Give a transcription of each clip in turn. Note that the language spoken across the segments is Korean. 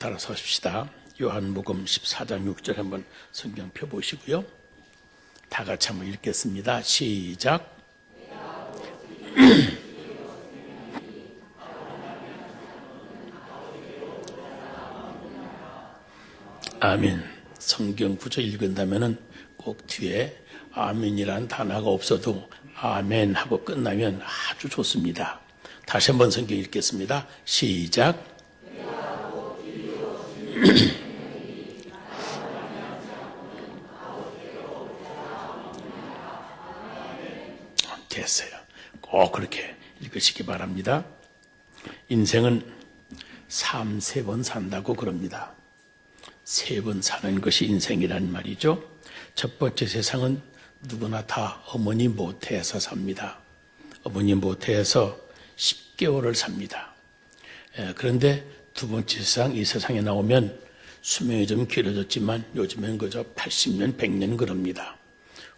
따라서 하십시다. 요한복음 14장 6절 한번 성경 펴보시고요. 다 같이 한번 읽겠습니다. 시작. 아멘. 성경 구절 읽은다면은 꼭 뒤에 아멘이라는 단어가 없어도 아멘 하고 끝나면 아주 좋습니다. 다시 한번 성경 읽겠습니다. 시작. 됐어요. 꼭 그렇게 읽으시기 바랍니다. 인생은 3번 산다고 그럽니다. 3번 사는 것이 인생이란 말이죠. 첫 번째 세상은 누구나 다 어머니 모태에서 삽니다. 어머니 모태에서 10개월을 삽니다. 그런데 두 번째 세상, 이 세상에 나오면 수명이 좀 길어졌지만 요즘엔 그저 80년, 100년 그럽니다.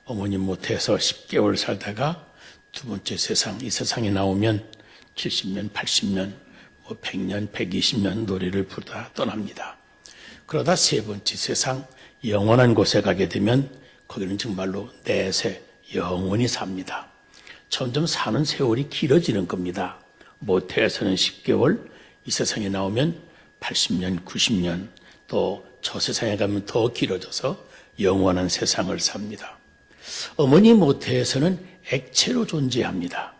어머니 모태에서 10개월 살다가 두 번째 세상, 이 세상에 나오면 70년, 80년, 100년, 120년 노래를 부르다 떠납니다. 그러다 세 번째 세상, 영원한 곳에 가게 되면 거기는 정말로 내세 영원히 삽니다. 점점 사는 세월이 길어지는 겁니다. 모태에서는 10개월, 이 세상에 나오면 80년, 90년, 또 저 세상에 가면 더 길어져서 영원한 세상을 삽니다. 어머니 모태에서는 액체로 존재합니다.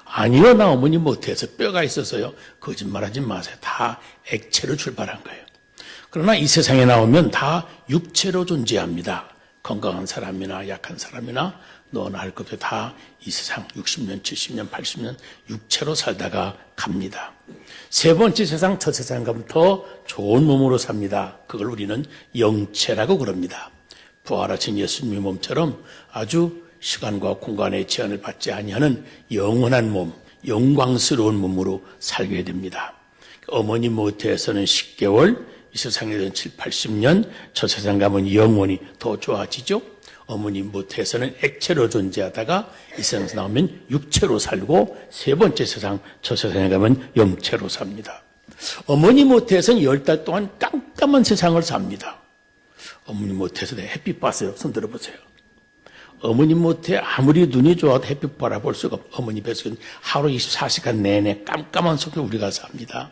아니요, 나 어머니 모태에서 뼈가 있어서요. 거짓말하지 마세요. 다 액체로 출발한 거예요. 그러나 이 세상에 나오면 다 육체로 존재합니다. 건강한 사람이나 약한 사람이나 너나 할 것 없이 다 이 세상 60년, 70년, 80년 육체로 살다가 갑니다. 세 번째 세상, 저 세상 가면 더 좋은 몸으로 삽니다. 그걸 우리는 영체라고 그럽니다. 부활하신 예수님의 몸처럼 아주 시간과 공간의 제한을 받지 아니하는 영원한 몸, 영광스러운 몸으로 살게 됩니다. 어머니 모태에서는 10개월, 이 세상에서는 7, 80년, 저 세상 가면 영원히 더 좋아지죠. 어머니 모태에서는 액체로 존재하다가 이 세상에서 나오면 육체로 살고 세 번째 세상, 저 세상에 가면 영체로 삽니다. 어머니 모태에서는 10달 동안 깜깜한 세상을 삽니다. 어머니 모태에서 햇빛 봤어요? 손 들어보세요. 어머니 모태 아무리 눈이 좋아도 햇빛 바라볼 수가 없고 어머니 뱃속은 하루 24시간 내내 깜깜한 속에 우리가 삽니다.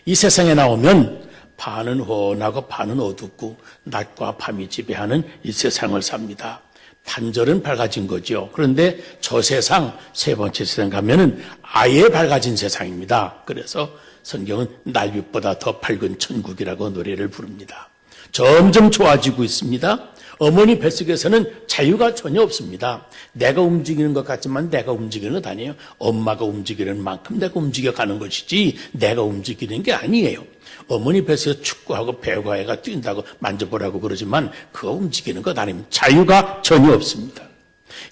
이 세상에 나오면 반은 환하고 반은 어둡고 낮과 밤이 지배하는 이 세상을 삽니다. 반절은 밝아진 거죠. 그런데 저 세상, 세 번째 세상 가면은 아예 밝아진 세상입니다. 그래서 성경은 날빛보다 더 밝은 천국이라고 노래를 부릅니다. 점점 좋아지고 있습니다. 어머니 뱃속에서는 자유가 전혀 없습니다. 내가 움직이는 것 같지만 내가 움직이는 것 아니에요. 엄마가 움직이는 만큼 내가 움직여가는 것이지 내가 움직이는 게 아니에요. 어머니 뱃속에서 축구하고 배구하고 뛴다고 만져보라고 그러지만 그거 움직이는 것 아닙니다. 자유가 전혀 없습니다.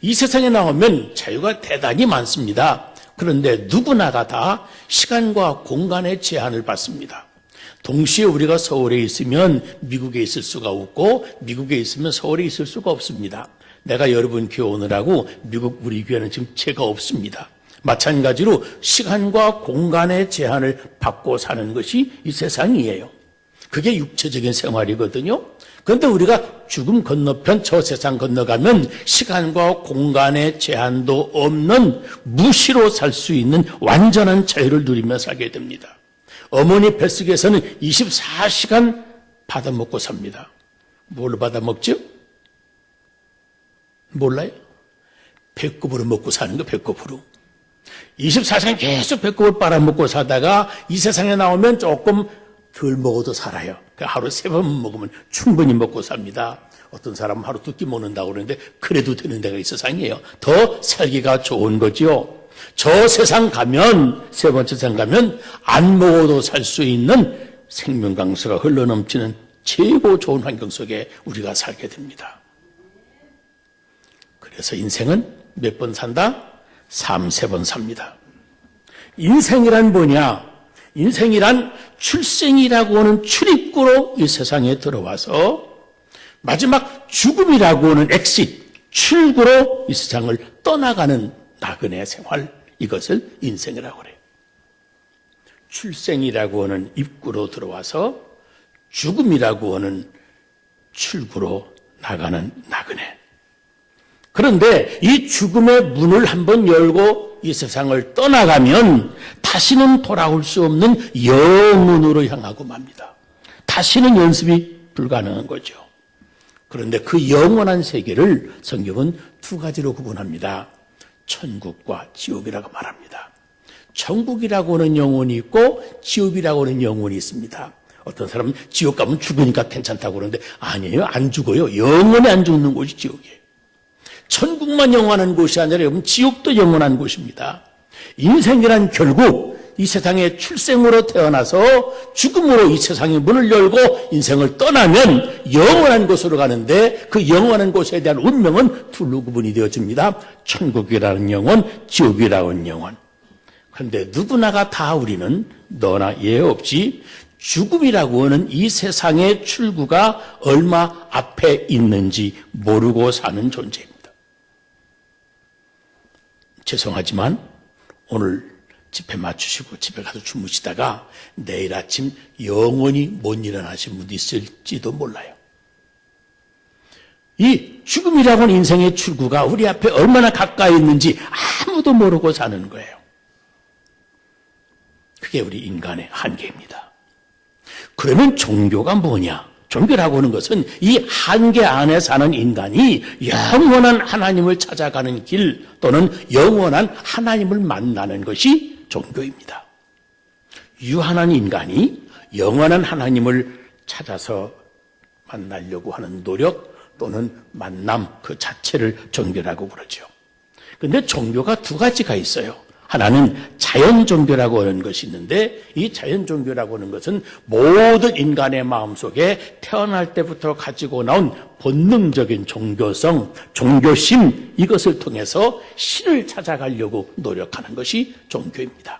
이 세상에 나오면 자유가 대단히 많습니다. 그런데 누구나가 다 시간과 공간의 제한을 받습니다. 동시에 우리가 서울에 있으면 미국에 있을 수가 없고 미국에 있으면 서울에 있을 수가 없습니다. 내가 여러분 교회 오느라고 미국 우리 교회는 지금 죄가 없습니다. 마찬가지로 시간과 공간의 제한을 받고 사는 것이 이 세상이에요. 그게 육체적인 생활이거든요. 그런데 우리가 죽음 건너편 저 세상 건너가면 시간과 공간의 제한도 없는 무시로 살 수 있는 완전한 자유를 누리며 살게 됩니다. 어머니 뱃속에서는 24시간 받아먹고 삽니다. 뭘로 받아먹죠? 몰라요? 배꼽으로 먹고 사는 거, 배꼽으로. 24시간 계속 배꼽을 빨아먹고 사다가 이 세상에 나오면 조금 덜 먹어도 살아요. 하루 3번 먹으면 충분히 먹고 삽니다. 어떤 사람은 하루 2끼 먹는다고 그러는데 그래도 되는 데가 이 세상이에요. 더 살기가 좋은 거지요. 저 세상 가면, 세 번째 세상 가면 안 먹어도 살 수 있는 생명 강수가 흘러넘치는 최고 좋은 환경 속에 우리가 살게 됩니다. 그래서 인생은 몇 번 산다? 3번 삽니다. 인생이란 뭐냐? 인생이란 출생이라고 하는 출입구로 이 세상에 들어와서 마지막 죽음이라고 하는 엑싯, 출구로 이 세상을 떠나가는 나그네 생활, 이것을 인생이라고 그래요. 출생이라고 하는 입구로 들어와서 죽음이라고 하는 출구로 나가는 나그네. 그런데 이 죽음의 문을 한번 열고 이 세상을 떠나가면 다시는 돌아올 수 없는 영문으로 향하고 맙니다. 다시는 연습이 불가능한 거죠. 그런데 그 영원한 세계를 성경은 두 가지로 구분합니다. 천국과 지옥이라고 말합니다. 천국이라고 하는 영혼이 있고 지옥이라고 하는 영혼이 있습니다. 어떤 사람은 지옥 가면 죽으니까 괜찮다고 그러는데 아니에요. 안 죽어요. 영원히 안 죽는 곳이 지옥이에요. 천국만 영원한 곳이 아니라 여러분 지옥도 영원한 곳입니다. 인생이란 결국 이 세상에 출생으로 태어나서 죽음으로 이 세상의 문을 열고 인생을 떠나면 영원한 곳으로 가는데 그 영원한 곳에 대한 운명은 둘로 구분이 되어집니다. 천국이라는 영혼, 지옥이라는 영혼. 그런데 누구나가 다 우리는 너나 예 없이 죽음이라고 하는 이 세상의 출구가 얼마 앞에 있는지 모르고 사는 존재입니다. 죄송하지만 오늘 집회 마치시고 집에 가서 주무시다가 내일 아침 영원히 못 일어나신 분도 있을지도 몰라요. 이 죽음이라고 하는 인생의 출구가 우리 앞에 얼마나 가까이 있는지 아무도 모르고 사는 거예요. 그게 우리 인간의 한계입니다. 그러면 종교가 뭐냐? 종교라고 하는 것은 이 한계 안에 사는 인간이 영원한 하나님을 찾아가는 길 또는 영원한 하나님을 만나는 것이 종교입니다. 유한한 인간이 영원한 하나님을 찾아서 만나려고 하는 노력 또는 만남 그 자체를 종교라고 그러죠. 그런데 종교가 두 가지가 있어요. 하나는 자연 종교라고 하는 것이 있는데 이 자연 종교라고 하는 것은 모든 인간의 마음속에 태어날 때부터 가지고 나온 본능적인 종교성, 종교심 이것을 통해서 신을 찾아가려고 노력하는 것이 종교입니다.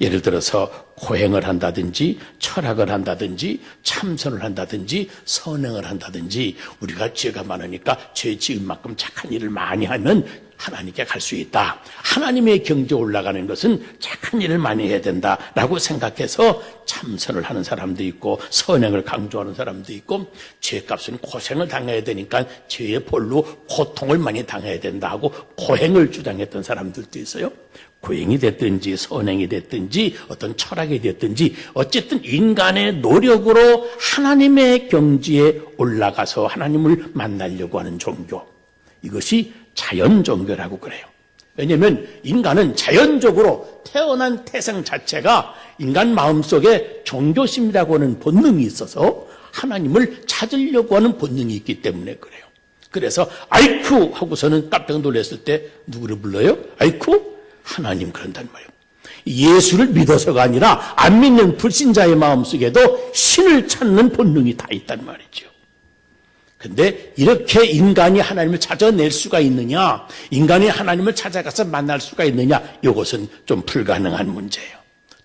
예를 들어서 고행을 한다든지 철학을 한다든지 참선을 한다든지 선행을 한다든지 우리가 죄가 많으니까 죄 지은 만큼 착한 일을 많이 하면 하나님께 갈 수 있다. 하나님의 경지에 올라가는 것은 착한 일을 많이 해야 된다라고 생각해서 참선을 하는 사람도 있고 선행을 강조하는 사람도 있고 죄값은 고생을 당해야 되니까 죄의 벌로 고통을 많이 당해야 된다 하고 고행을 주장했던 사람들도 있어요. 고행이 됐든지 선행이 됐든지 어떤 철학이 됐든지 어쨌든 인간의 노력으로 하나님의 경지에 올라가서 하나님을 만나려고 하는 종교. 이것이 자연 종교라고 그래요. 왜냐하면 인간은 자연적으로 태어난 태생 자체가 인간 마음속에 종교심이라고 하는 본능이 있어서 하나님을 찾으려고 하는 본능이 있기 때문에 그래요. 그래서 아이쿠 하고서는 깜짝 놀랐을 때 누구를 불러요? 아이쿠? 하나님 그런단 말이에요. 예수를 믿어서가 아니라 안 믿는 불신자의 마음속에도 신을 찾는 본능이 다 있단 말이죠. 근데 이렇게 인간이 하나님을 찾아낼 수가 있느냐, 인간이 하나님을 찾아가서 만날 수가 있느냐, 이것은 좀 불가능한 문제예요.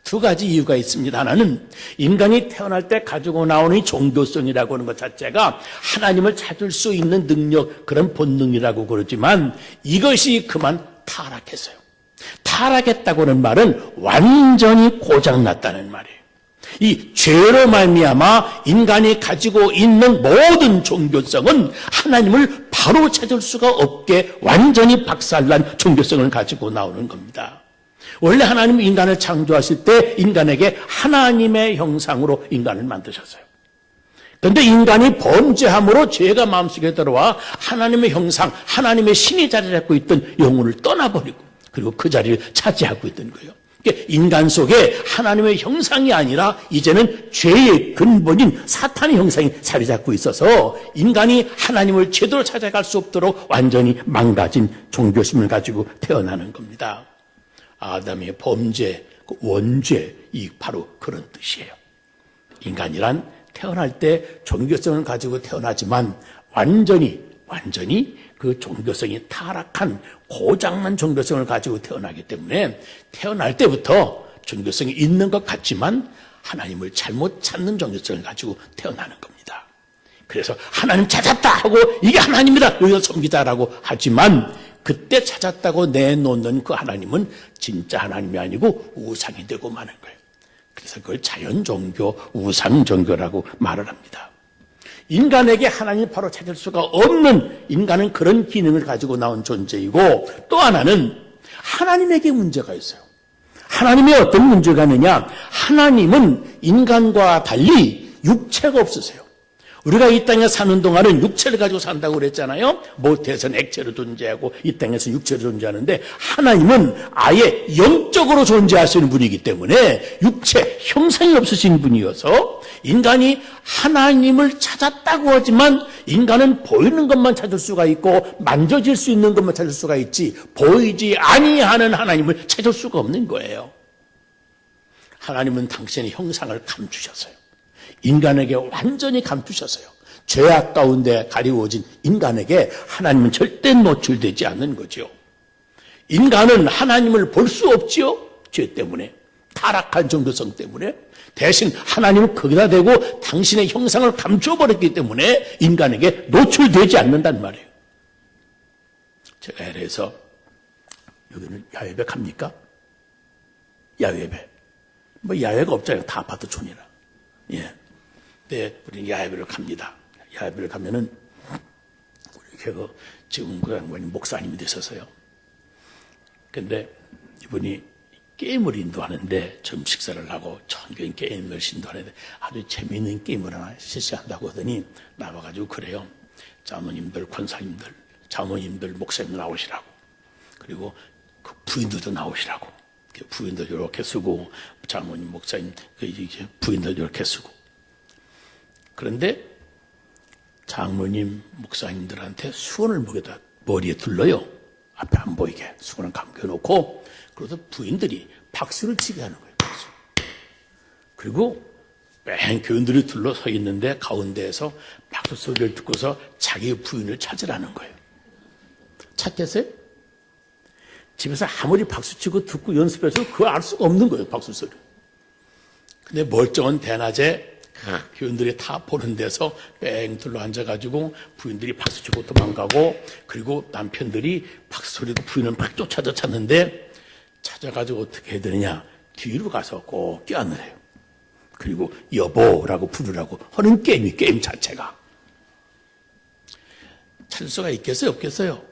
두 가지 이유가 있습니다. 하나는 인간이 태어날 때 가지고 나오는 종교성이라고 하는 것 자체가 하나님을 찾을 수 있는 능력, 그런 본능이라고 그러지만 이것이 그만 타락했어요. 타락했다고 하는 말은 완전히 고장났다는 말이에요. 이 죄로 말미암아 인간이 가지고 있는 모든 종교성은 하나님을 바로 찾을 수가 없게 완전히 박살난 종교성을 가지고 나오는 겁니다. 원래 하나님은 인간을 창조하실 때 인간에게 하나님의 형상으로 인간을 만드셨어요. 그런데 인간이 범죄함으로 죄가 마음속에 들어와 하나님의 형상, 하나님의 신이 자리 잡고 있던 영혼을 떠나버리고 그리고 그 자리를 차지하고 있던 거예요. 인간 속에 하나님의 형상이 아니라 이제는 죄의 근본인 사탄의 형상이 자리 잡고 있어서 인간이 하나님을 제대로 찾아갈 수 없도록 완전히 망가진 종교심을 가지고 태어나는 겁니다. 아담의 범죄, 그 원죄, 이 바로 그런 뜻이에요. 인간이란 태어날 때 종교성을 가지고 태어나지만 완전히 그 종교성이 타락한 고장난 종교성을 가지고 태어나기 때문에 태어날 때부터 종교성이 있는 것 같지만 하나님을 잘못 찾는 종교성을 가지고 태어나는 겁니다. 그래서 하나님 찾았다 하고 이게 하나님이다 여기서 섬기자라고 하지만 그때 찾았다고 내놓는 그 하나님은 진짜 하나님이 아니고 우상이 되고 마는 거예요. 그래서 그걸 자연종교, 우상종교라고 말을 합니다. 인간에게 하나님을 바로 찾을 수가 없는, 인간은 그런 기능을 가지고 나온 존재이고, 또 하나는 하나님에게 문제가 있어요. 하나님의 어떤 문제가 있느냐? 하나님은 인간과 달리 육체가 없으세요. 우리가 이 땅에 사는 동안은 육체를 가지고 산다고 그랬잖아요. 모태에서는 액체로 존재하고 이 땅에서는 육체로 존재하는데, 하나님은 아예 영적으로 존재하시는 분이기 때문에 육체, 형상이 없으신 분이어서 인간이 하나님을 찾았다고 하지만 인간은 보이는 것만 찾을 수가 있고 만져질 수 있는 것만 찾을 수가 있지 보이지 아니하는 하나님을 찾을 수가 없는 거예요. 하나님은 당신의 형상을 감추셨어요. 인간에게 완전히 감추셨어요. 죄악 가운데 가리워진 인간에게 하나님은 절대 노출되지 않는 거죠. 인간은 하나님을 볼 수 없지요. 죄 때문에, 타락한 종교성 때문에. 대신 하나님은 거기다 대고 당신의 형상을 감춰버렸기 때문에 인간에게 노출되지 않는단 말이에요. 제가 그래서 여기는 야외배 갑니까? 야외배. 뭐 야외가 없잖아요. 다 아파트촌이라. 예. 네, 우리는 야외배를 갑니다. 야외배를 가면은 우리 교회 지금 그 양반이 목사님이 되셔서요. 근데 이분이 게임을 인도하는데 점 식사를 하고 전교인 게임을 인도하는데 아주 재미있는 게임을 하나 실시한다고 하더니 나와가지고 그래요. 자모님들, 권사님들, 자모님들, 목사님들 나오시라고. 그리고 그 부인들도 나오시라고. 부인들 이렇게 쓰고 자모님, 목사님, 부인들 이렇게 쓰고. 그런데 장모님, 목사님들한테 수건을 머리에 둘러요. 앞에 안 보이게 수건을 감겨놓고, 그래서 부인들이 박수를 치게 하는 거예요. 박수. 그리고 뺑 교인들이 둘러서 있는데 가운데에서 박수 소리를 듣고서 자기 부인을 찾으라는 거예요. 찾겠어요? 집에서 아무리 박수 치고 듣고 연습해서 그걸 알 수가 없는 거예요. 박수 소리. 근데 멀쩡한 대낮에 교인들이 다 보는 데서 뺑 둘러 앉아가지고 부인들이 박수 치고 도망가고, 그리고 남편들이 박수 소리도 부인을 막 쫓아서 찾는데, 찾아가지고 어떻게 해야 되느냐, 뒤로 가서 꼭 껴안으래요. 그리고 여보라고 부르라고 하는 게임 자체가. 찾을 수가 있겠어요, 없겠어요?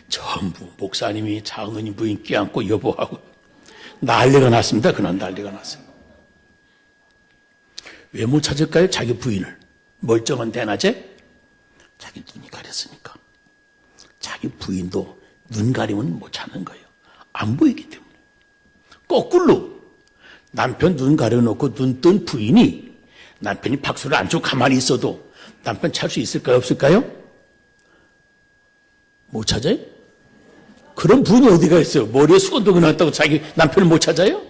전부 목사님이 장모님 부인 껴안고 여보하고 난리가 났습니다. 그날 난리가 났어요. 왜 못 찾을까요? 자기 부인을. 멀쩡한 대낮에 자기 눈이 가렸으니까. 자기 부인도 눈 가리면 못 찾는 거예요. 안 보이기 때문에. 거꾸로 남편 눈 가려놓고 눈 뜬 부인이 남편이 박수를 안 치고 가만히 있어도 남편 찾을 수 있을까요? 없을까요? 못 찾아요? 그런 부인이 어디가 있어요? 머리에 수건도 그어놨다고 자기 남편을 못 찾아요?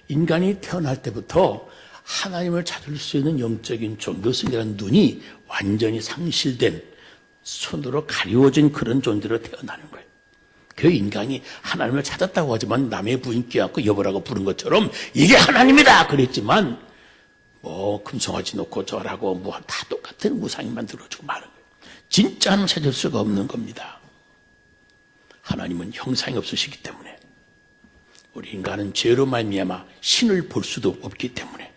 인간이 태어날 때부터 하나님을 찾을 수 있는 영적인 종교성이라는 눈이 완전히 상실된, 손으로 가리워진 그런 존재로 태어나는 거예요. 그 인간이 하나님을 찾았다고 하지만 남의 부인 껴안고 여보라고 부른 것처럼 이게 하나님이다 그랬지만 뭐 금송아지 놓고 절하고 뭐 다 똑같은 우상이 만들어주고 마는 거예요. 진짜 하나님 찾을 수가 없는 겁니다. 하나님은 형상이 없으시기 때문에, 우리 인간은 죄로 말미암아 신을 볼 수도 없기 때문에.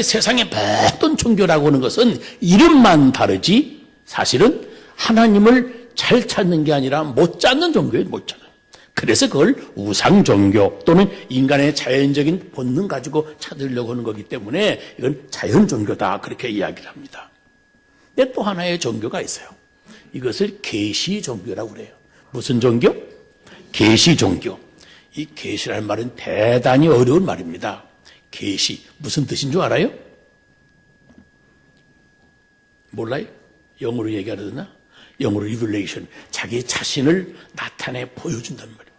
세상의 모든 종교라고 하는 것은 이름만 다르지 사실은 하나님을 잘 찾는 게 아니라 못 찾는 종교예요. 못 찾는. 그래서 그걸 우상 종교 또는 인간의 자연적인 본능 가지고 찾으려고 하는 거기 때문에 이건 자연 종교다 그렇게 이야기를 합니다. 근데 또 하나의 종교가 있어요. 이것을 계시 종교라고 그래요. 무슨 종교? 계시 종교. 이 계시라는 말은 대단히 어려운 말입니다. 계시 무슨 뜻인 줄 알아요? 몰라요? 영어로 얘기하려나? 영어로 revelation, 자기 자신을 나타내 보여준다는 말이에요.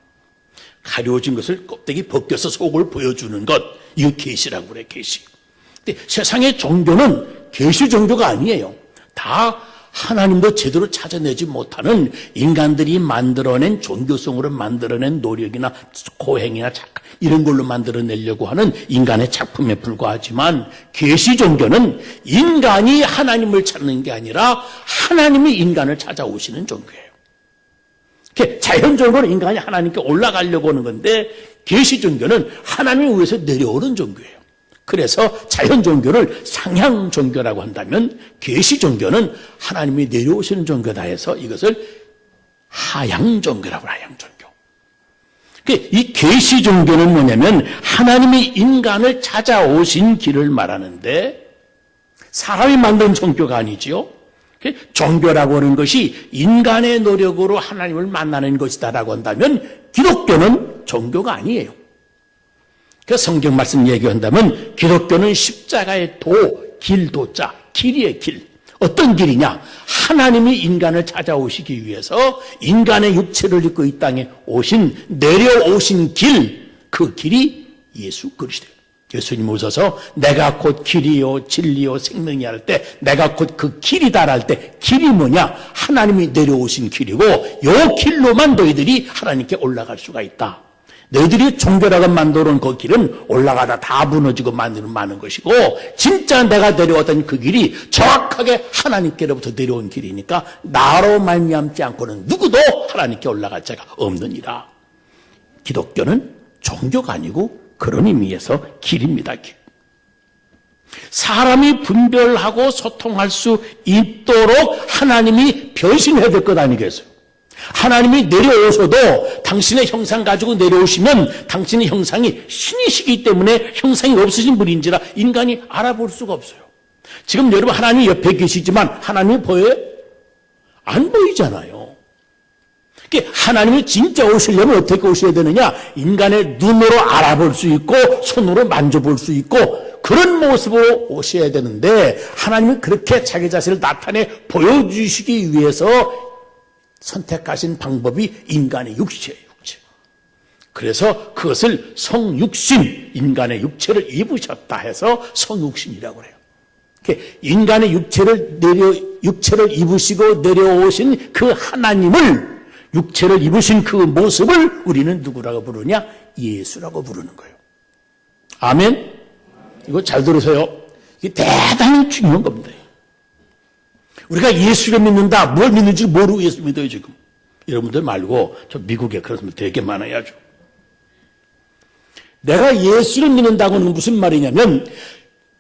가려진 것을 껍데기 벗겨서 속을 보여주는 것, 이거 계시라고 그래. 계시. 근데 세상의 종교는 계시 종교가 아니에요. 다 하나님도 제대로 찾아내지 못하는 인간들이 만들어낸, 종교성으로 만들어낸 노력이나 고행이나 착각 이런 걸로 만들어내려고 하는 인간의 작품에 불과하지만, 계시 종교는 인간이 하나님을 찾는 게 아니라 하나님이 인간을 찾아오시는 종교예요. 자연적으로 인간이 하나님께 올라가려고 하는 건데, 계시 종교는 하나님 위에서 내려오는 종교예요. 그래서 자연 종교를 상향 종교라고 한다면 계시 종교는 하나님이 내려오시는 종교다 해서 이것을 하향 종교라고 해요. 하향 종교. 이 계시 종교는 뭐냐면 하나님이 인간을 찾아오신 길을 말하는데 사람이 만든 종교가 아니지요. 종교라고 하는 것이 인간의 노력으로 하나님을 만나는 것이다라고 한다면 기독교는 종교가 아니에요. 그 성경 말씀 얘기한다면 기독교는 십자가의 도, 길도자, 길이의 길. 어떤 길이냐? 하나님이 인간을 찾아오시기 위해서 인간의 육체를 입고 이 땅에 내려오신 길, 그 길이 예수 그리스도예요. 예수님 오셔서 내가 곧 길이요 진리요 생명이야 할 때 내가 곧 그 길이다 할 때 길이 뭐냐? 하나님이 내려오신 길이고 요 길로만 너희들이 하나님께 올라갈 수가 있다. 너희들이 종교라고 만들어 놓은 그 길은 올라가다 다 무너지고 많은 것이고 진짜 내가 내려왔던 그 길이 정확하게 하나님께로부터 내려온 길이니까 나로 말미암지 않고는 누구도 하나님께 올라갈 자가 없느니라. 기독교는 종교가 아니고 그런 의미에서 길입니다. 길. 사람이 분별하고 소통할 수 있도록 하나님이 변신해야 될 것 아니겠어요? 하나님이 내려오셔도 당신의 형상 가지고 내려오시면 당신의 형상이 신이시기 때문에 형상이 없으신 분인지라 인간이 알아볼 수가 없어요. 지금 여러분 하나님 옆에 계시지만 하나님이 보여요? 안 보이잖아요. 하나님이 진짜 오시려면 어떻게 오셔야 되느냐? 인간의 눈으로 알아볼 수 있고 손으로 만져볼 수 있고 그런 모습으로 오셔야 되는데 하나님은 그렇게 자기 자신을 나타내 보여주시기 위해서 선택하신 방법이 인간의 육체예요. 육체. 그래서 그것을 성육신, 인간의 육체를 입으셨다 해서 성육신이라고 해요. 인간의 육체를 입으시고 내려오신 그 하나님을 육체를 입으신 그 모습을 우리는 누구라고 부르냐? 예수라고 부르는 거예요. 아멘? 이거 잘 들으세요. 이게 대단히 중요한 겁니다. 우리가 예수를 믿는다. 뭘 믿는지 모르고 예수 믿어요, 지금. 여러분들 말고, 저 미국에 그런 사람 되게 많아야죠. 내가 예수를 믿는다고 하는 무슨 말이냐면,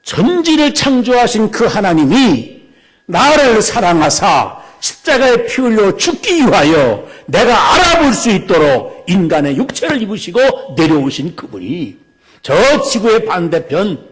전지를 창조하신 그 하나님이 나를 사랑하사 십자가에 피 흘려 죽기 위하여 내가 알아볼 수 있도록 인간의 육체를 입으시고 내려오신 그분이 저 지구의 반대편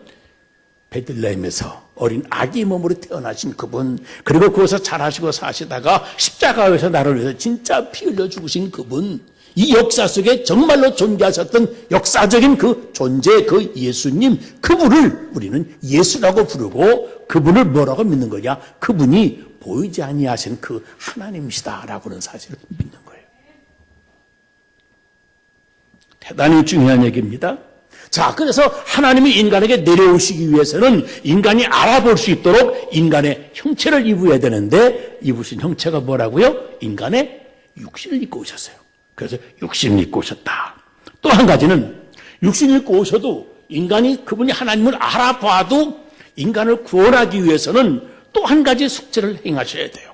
베들레헴에서 어린 아기 몸으로 태어나신 그분, 그리고 거기서 자라시고 사시다가 십자가에서 나를 위해서 진짜 피 흘려 죽으신 그분, 이 역사 속에 정말로 존귀하셨던 역사적인 그 존재, 그 예수님, 그분을 우리는 예수라고 부르고 그분을 뭐라고 믿는 거냐? 그분이 보이지 아니하신 그 하나님이시다라고 하는 사실을 믿는 거예요. 대단히 중요한 얘기입니다. 자, 그래서 하나님이 인간에게 내려오시기 위해서는 인간이 알아볼 수 있도록 인간의 형체를 입어야 되는데 입으신 형체가 뭐라고요? 인간의 육신을 입고 오셨어요. 그래서 육신을 입고 오셨다. 또 한 가지는 육신을 입고 오셔도 인간이 그분이 하나님을 알아봐도 인간을 구원하기 위해서는 또 한 가지 숙제를 행하셔야 돼요.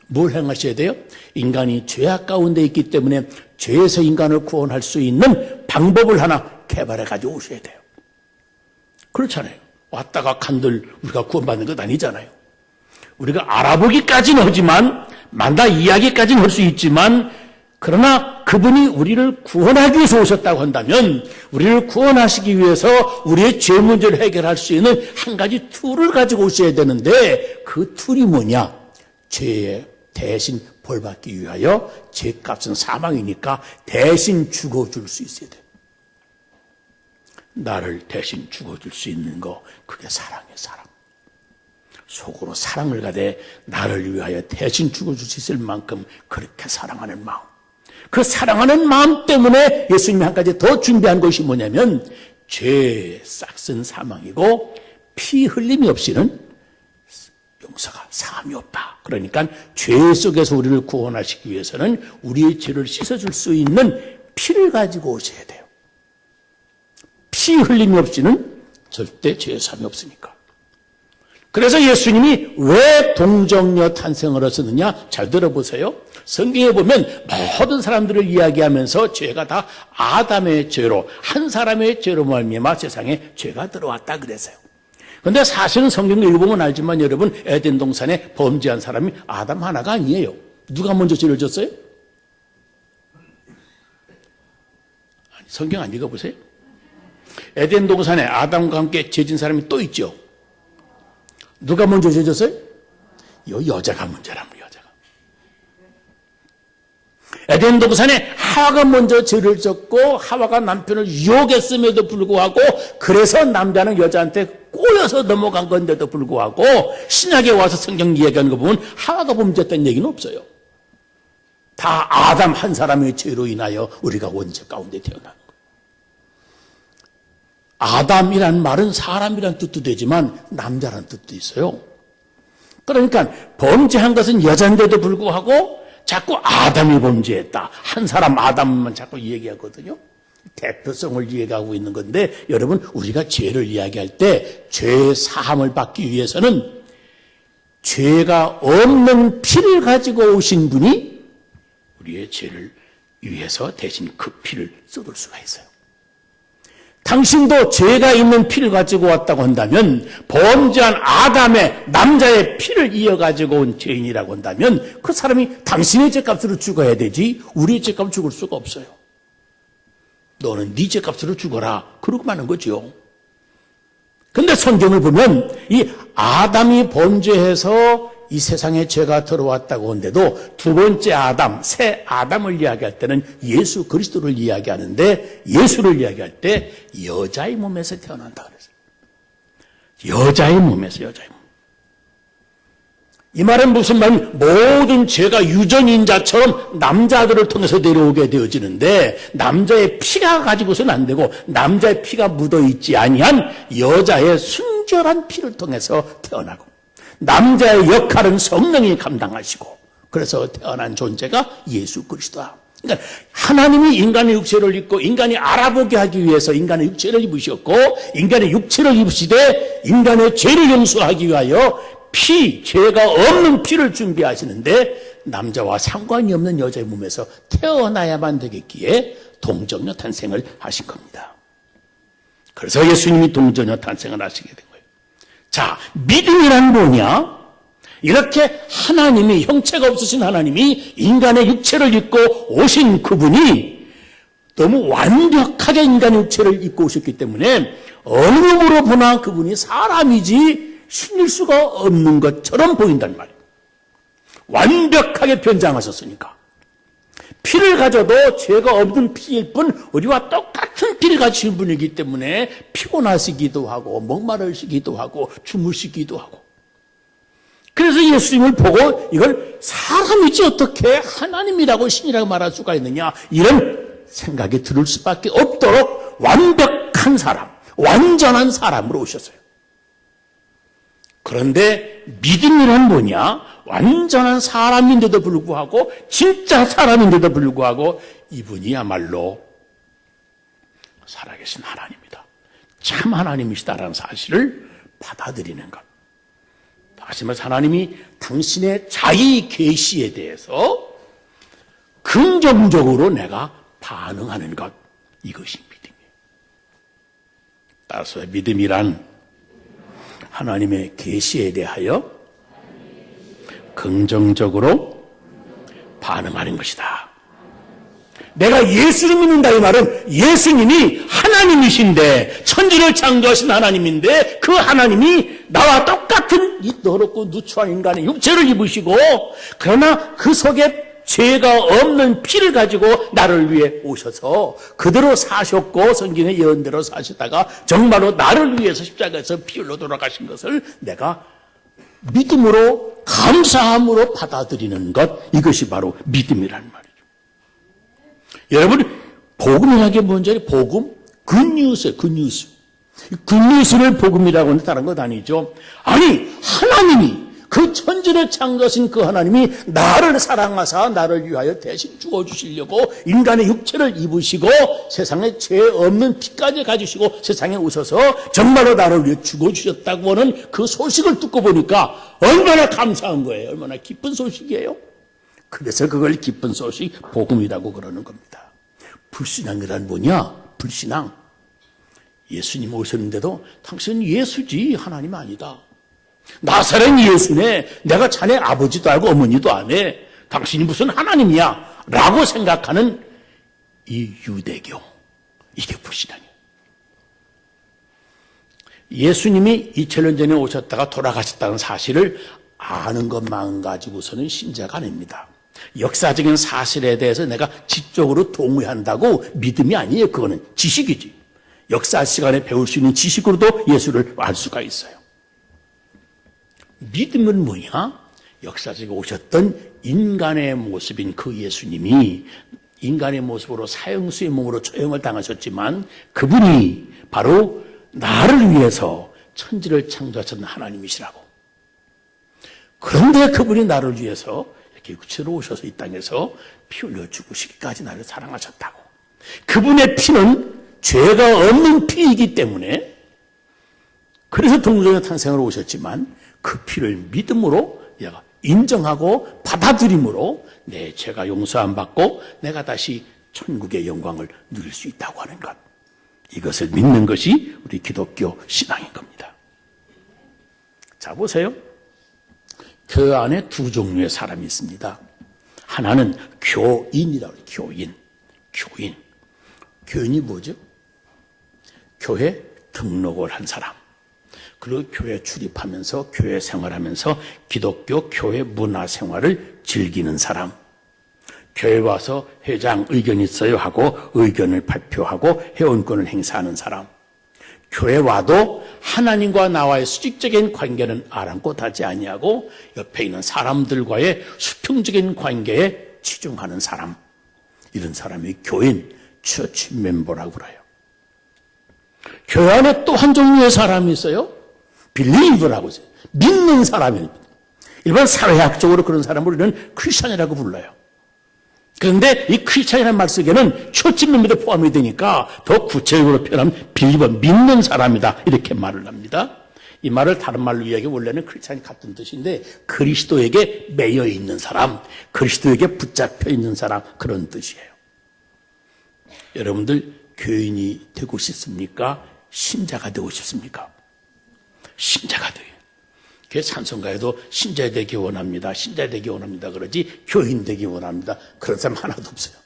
뭘 행하셔야 돼요? 인간이 죄악 가운데 있기 때문에 죄에서 인간을 구원할 수 있는 방법을 하나 개발해 가지고 오셔야 돼요. 그렇잖아요. 왔다가 간들 우리가 구원받는 것 아니잖아요. 우리가 알아보기까지는 하지만 만다 이야기까지는 할 수 있지만 그러나 그분이 우리를 구원하기 위해서 오셨다고 한다면 우리를 구원하시기 위해서 우리의 죄 문제를 해결할 수 있는 한 가지 툴을 가지고 오셔야 되는데 그 툴이 뭐냐? 죄에 대신 벌받기 위하여 죄값은 사망이니까 대신 죽어줄 수 있어야 돼요. 나를 대신 죽어줄 수 있는 거, 그게 사랑이에요. 사랑. 속으로 사랑을 가되 나를 위하여 대신 죽어줄 수 있을 만큼 그렇게 사랑하는 마음. 그 사랑하는 마음 때문에 예수님이 한 가지 더 준비한 것이 뭐냐면 죄의 싹슨 사망이고 피 흘림이 없이는 용서가 사함이 없다. 그러니까 죄 속에서 우리를 구원하시기 위해서는 우리의 죄를 씻어줄 수 있는 피를 가지고 오셔야 돼요. 피 흘림이 없이는 절대 죄의 사함이 없으니까. 그래서 예수님이 왜 동정녀 탄생을 하셨느냐? 잘 들어보세요. 성경에 보면 모든 사람들을 이야기하면서 죄가 다 아담의 죄로, 한 사람의 죄로 말미암아 세상에 죄가 들어왔다 그랬어요. 그런데 사실은 성경을 읽어보면 알지만 여러분, 에덴 동산에 범죄한 사람이 아담 하나가 아니에요. 누가 먼저 죄를 졌어요? 성경 안 읽어보세요? 에덴 동산에 아담과 함께 죄진 사람이 또 있죠. 누가 먼저 죄 졌어요? 여자가 문제랍니다. 여자가. 에덴 동산에 하와가 먼저 죄를 졌고 하와가 남편을 유혹했음에도 불구하고 그래서 남자는 여자한테 꼬여서 넘어간 건데도 불구하고 신약에 와서 성경 이야기하는 거 보면 하와가 범죄했다는 얘기는 없어요. 다 아담 한 사람의 죄로 인하여 우리가 원죄 가운데 태어난 거예요. 아담이란 말은 사람이란 뜻도 되지만 남자란 뜻도 있어요. 그러니까 범죄한 것은 여자인데도 불구하고 자꾸 아담이 범죄했다. 한 사람 아담만 자꾸 얘기하거든요. 대표성을 이야기하고 있는 건데 여러분, 우리가 죄를 이야기할 때 죄 사함을 받기 위해서는 죄가 없는 피를 가지고 오신 분이 우리의 죄를 위해서 대신 그 피를 쏟을 수가 있어요. 당신도 죄가 있는 피를 가지고 왔다고 한다면, 범죄한 아담의 남자의 피를 이어가지고 온 죄인이라고 한다면 그 사람이 당신의 죄값으로 죽어야 되지 우리의 죄값으로 죽을 수가 없어요. 너는 네 죄값으로 죽어라 그러고 마는 거죠. 근데 성경을 보면 이 아담이 범죄해서 이 세상에 죄가 들어왔다고 하는데도 두 번째 아담, 새 아담을 이야기할 때는 예수 그리스도를 이야기하는데, 예수를 이야기할 때 여자의 몸에서 태어난다 그랬어요. 여자의 몸에서, 여자의 몸. 이 말은 무슨 말이냐면 모든 죄가 유전인자처럼 남자들을 통해서 내려오게 되어지는데 남자의 피가 가지고서는 안 되고 남자의 피가 묻어있지 아니한 여자의 순결한 피를 통해서 태어나고, 남자의 역할은 성령이 감당하시고, 그래서 태어난 존재가 예수 그리스도다. 그러니까 하나님이 인간의 육체를 입고 인간이 알아보게 하기 위해서 인간의 육체를 입으셨고, 인간의 육체를 입으시되 인간의 죄를 용서하기 위하여 죄가 없는 피를 준비하시는데 남자와 상관이 없는 여자의 몸에서 태어나야만 되겠기에 동정녀 탄생을 하신 겁니다. 그래서 예수님이 동정녀 탄생을 하시게 된 거예요. 자, 믿음이란 뭐냐? 이렇게 하나님이, 형체가 없으신 하나님이 인간의 육체를 입고 오신 그분이 너무 완벽하게 인간의 육체를 입고 오셨기 때문에 어느 몸으로 보나 그분이 사람이지 신일 수가 없는 것처럼 보인단 말이에요. 완벽하게 변장하셨으니까. 피를 가져도 죄가 없는 피일 뿐 우리와 똑같은 피를 가지신 분이기 때문에 피곤하시기도 하고 목마르시기도 하고 주무시기도 하고, 그래서 예수님을 보고 이걸 사람이지 어떻게 하나님이라고 신이라고 말할 수가 있느냐, 이런 생각이 들을 수밖에 없도록 완벽한 사람, 완전한 사람으로 오셨어요. 그런데 믿음이란 뭐냐? 완전한 사람인데도 불구하고, 진짜 사람인데도 불구하고 이분이야말로 살아계신 하나님이다, 참 하나님이시다라는 사실을 받아들이는 것. 다시 말해서 하나님이 당신의 자기 계시에 대해서 긍정적으로 내가 반응하는 것, 이것이 믿음이에요. 따라서 믿음이란 하나님의 계시에 대하여 긍정적으로 반응하는 것이다. 내가 예수를 믿는다 이 말은 예수님이 하나님이신데, 천지를 창조하신 하나님인데 그 하나님이 나와 똑같은 이 더럽고 누추한 인간의 육체를 입으시고, 그러나 그 속에 죄가 없는 피를 가지고 나를 위해 오셔서 그대로 사셨고 성경의 예언대로 사시다가 정말로 나를 위해서 십자가에서 피 흘려 돌아가신 것을 내가 믿음으로, 감사함으로 받아들이는 것, 이것이 바로 믿음이란 말이죠. 여러분, 복음이라는 게 뭔지 복음? 굿뉴스예요. 굿뉴스. 굿뉴스를 복음이라고 하는 다른 것 아니죠. 아니, 하나님이, 그 천지를 창조하신 그 하나님이 나를 사랑하사 나를 위하여 대신 죽어주시려고 인간의 육체를 입으시고 세상에 죄 없는 피까지 가지시고 세상에 오셔서 정말로 나를 위해 죽어주셨다고 하는 그 소식을 듣고 보니까 얼마나 감사한 거예요. 얼마나 기쁜 소식이에요. 그래서 그걸 기쁜 소식, 복음이라고 그러는 겁니다. 불신앙이란 뭐냐? 불신앙. 예수님 오셨는데도 당신 예수지 하나님 아니다. 나사렛 예수네. 내가 자네 아버지도 알고 어머니도 안 해. 당신이 무슨 하나님이야 라고 생각하는 이 유대교, 이게 불신앙이에요. 예수님이 2000년 전에 오셨다가 돌아가셨다는 사실을 아는 것만 가지고서는 신자가 아닙니다. 역사적인 사실에 대해서 내가 지적으로 동의한다고 믿음이 아니에요. 그거는 지식이지. 역사 시간에 배울 수 있는 지식으로도 예수를 알 수가 있어요. 믿음은 뭐냐? 역사적으로 오셨던 인간의 모습인 그 예수님이 인간의 모습으로 사형수의 몸으로 처형을 당하셨지만 그분이 바로 나를 위해서 천지를 창조하셨던 하나님이시라고. 그런데 그분이 나를 위해서 이렇게 육체로 오셔서 이 땅에서 피 흘려 죽으시기까지 나를 사랑하셨다고. 그분의 피는 죄가 없는 피이기 때문에 그래서 동정의 탄생으로 오셨지만 그 피를 믿음으로 내가 인정하고 받아들임으로 내 죄가 용서 안 받고 내가 다시 천국의 영광을 누릴 수 있다고 하는 것. 이것을 믿는 것이 우리 기독교 신앙인 겁니다. 자, 보세요. 그 안에 두 종류의 사람이 있습니다. 하나는 교인이라고 해요. 교인. 교인이 뭐죠? 교회 등록을 한 사람. 그리고 교회 출입하면서 교회 생활하면서 기독교 교회 문화 생활을 즐기는 사람. 교회 와서 회장 의견 있어요 하고 의견을 발표하고 회원권을 행사하는 사람. 교회 와도 하나님과 나와의 수직적인 관계는 아랑곳하지 아니하고 옆에 있는 사람들과의 수평적인 관계에 치중하는 사람. 이런 사람이 교인, 처치 멤버라고 그래요. 교회 안에 또 한 종류의 사람이 있어요. 빌리버라고 해요. 믿는 사람입니다. 일반 사회학적으로 그런 사람을 우리는 크리스찬이라고 불러요. 그런데 이 크리스찬이라는 말 속에는 처치 멤버도 포함이 되니까 더 구체적으로 표현하면 빌리버, 믿는 사람이다 이렇게 말을 합니다. 이 말을 다른 말로 이야기하면 원래는 크리스찬이 같은 뜻인데 그리스도에게 매여 있는 사람, 그리스도에게 붙잡혀 있는 사람 그런 뜻이에요. 여러분들 교인이 되고 싶습니까? 신자가 되고 싶습니까? 신자가 돼요. 교회 찬송가에도 신자 되기 원합니다. 신자 되기 원합니다. 그러지 교인 되기 원합니다. 그런 사람 하나도 없어요.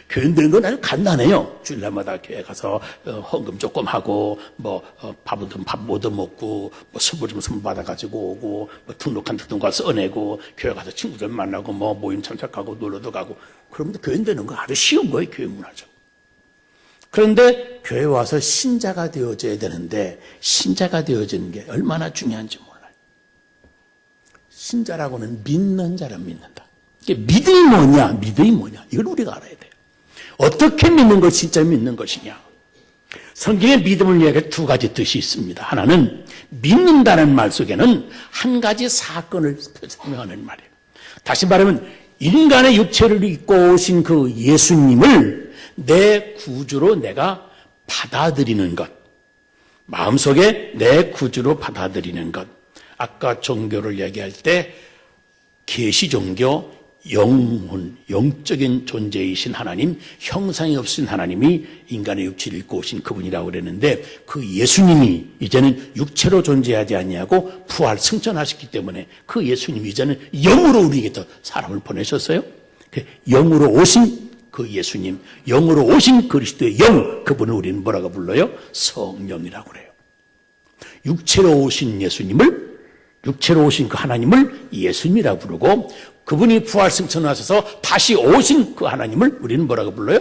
교인 되는 건 아주 간단해요. 주일날마다 교회 가서 헌금 조금 하고 밥은 밥 못 얻어먹고 선물 좀 선물 받아가지고 오고 등록한 등록과 써내고 교회 가서 친구들 만나고 모임 참석하고 놀러도 가고 그러면 교인 되는 거 아주 쉬운 거예요. 교회 문화죠. 그런데 교회 와서 신자가 되어져야 되는데 신자가 되어지는 게 얼마나 중요한지 몰라요. 신자라고는 믿는 자를 믿는다. 믿음이 뭐냐? 이걸 우리가 알아야 돼요. 어떻게 믿는 것, 진짜 믿는 것이냐? 성경의 믿음을 이야기할 두 가지 뜻이 있습니다. 하나는 믿는다는 말 속에는 한 가지 사건을 설명하는 말이에요. 다시 말하면 인간의 육체를 입고 오신 그 예수님을 내 구주로 내가 받아들이는 것. 마음속에 내 구주로 받아들이는 것. 아까 종교를 얘기할 때 계시 종교, 영혼, 영적인 존재이신 하나님, 형상이 없으신 하나님이 인간의 육체를 입고 오신 그분이라고 그랬는데 그 예수님이 이제는 육체로 존재하지 아니하고 부활 승천하셨기 때문에 그 예수님이 이제는 영으로 우리에게 더 사람을 보내셨어요. 영으로 오신 그 예수님, 영으로 오신 그리스도의 영, 그분을 우리는 뭐라고 불러요? 성령이라고 그래요. 육체로 오신 예수님을, 육체로 오신 그 하나님을 예수님이라고 부르고 그분이 부활 승천하셔서 다시 오신 그 하나님을 우리는 뭐라고 불러요?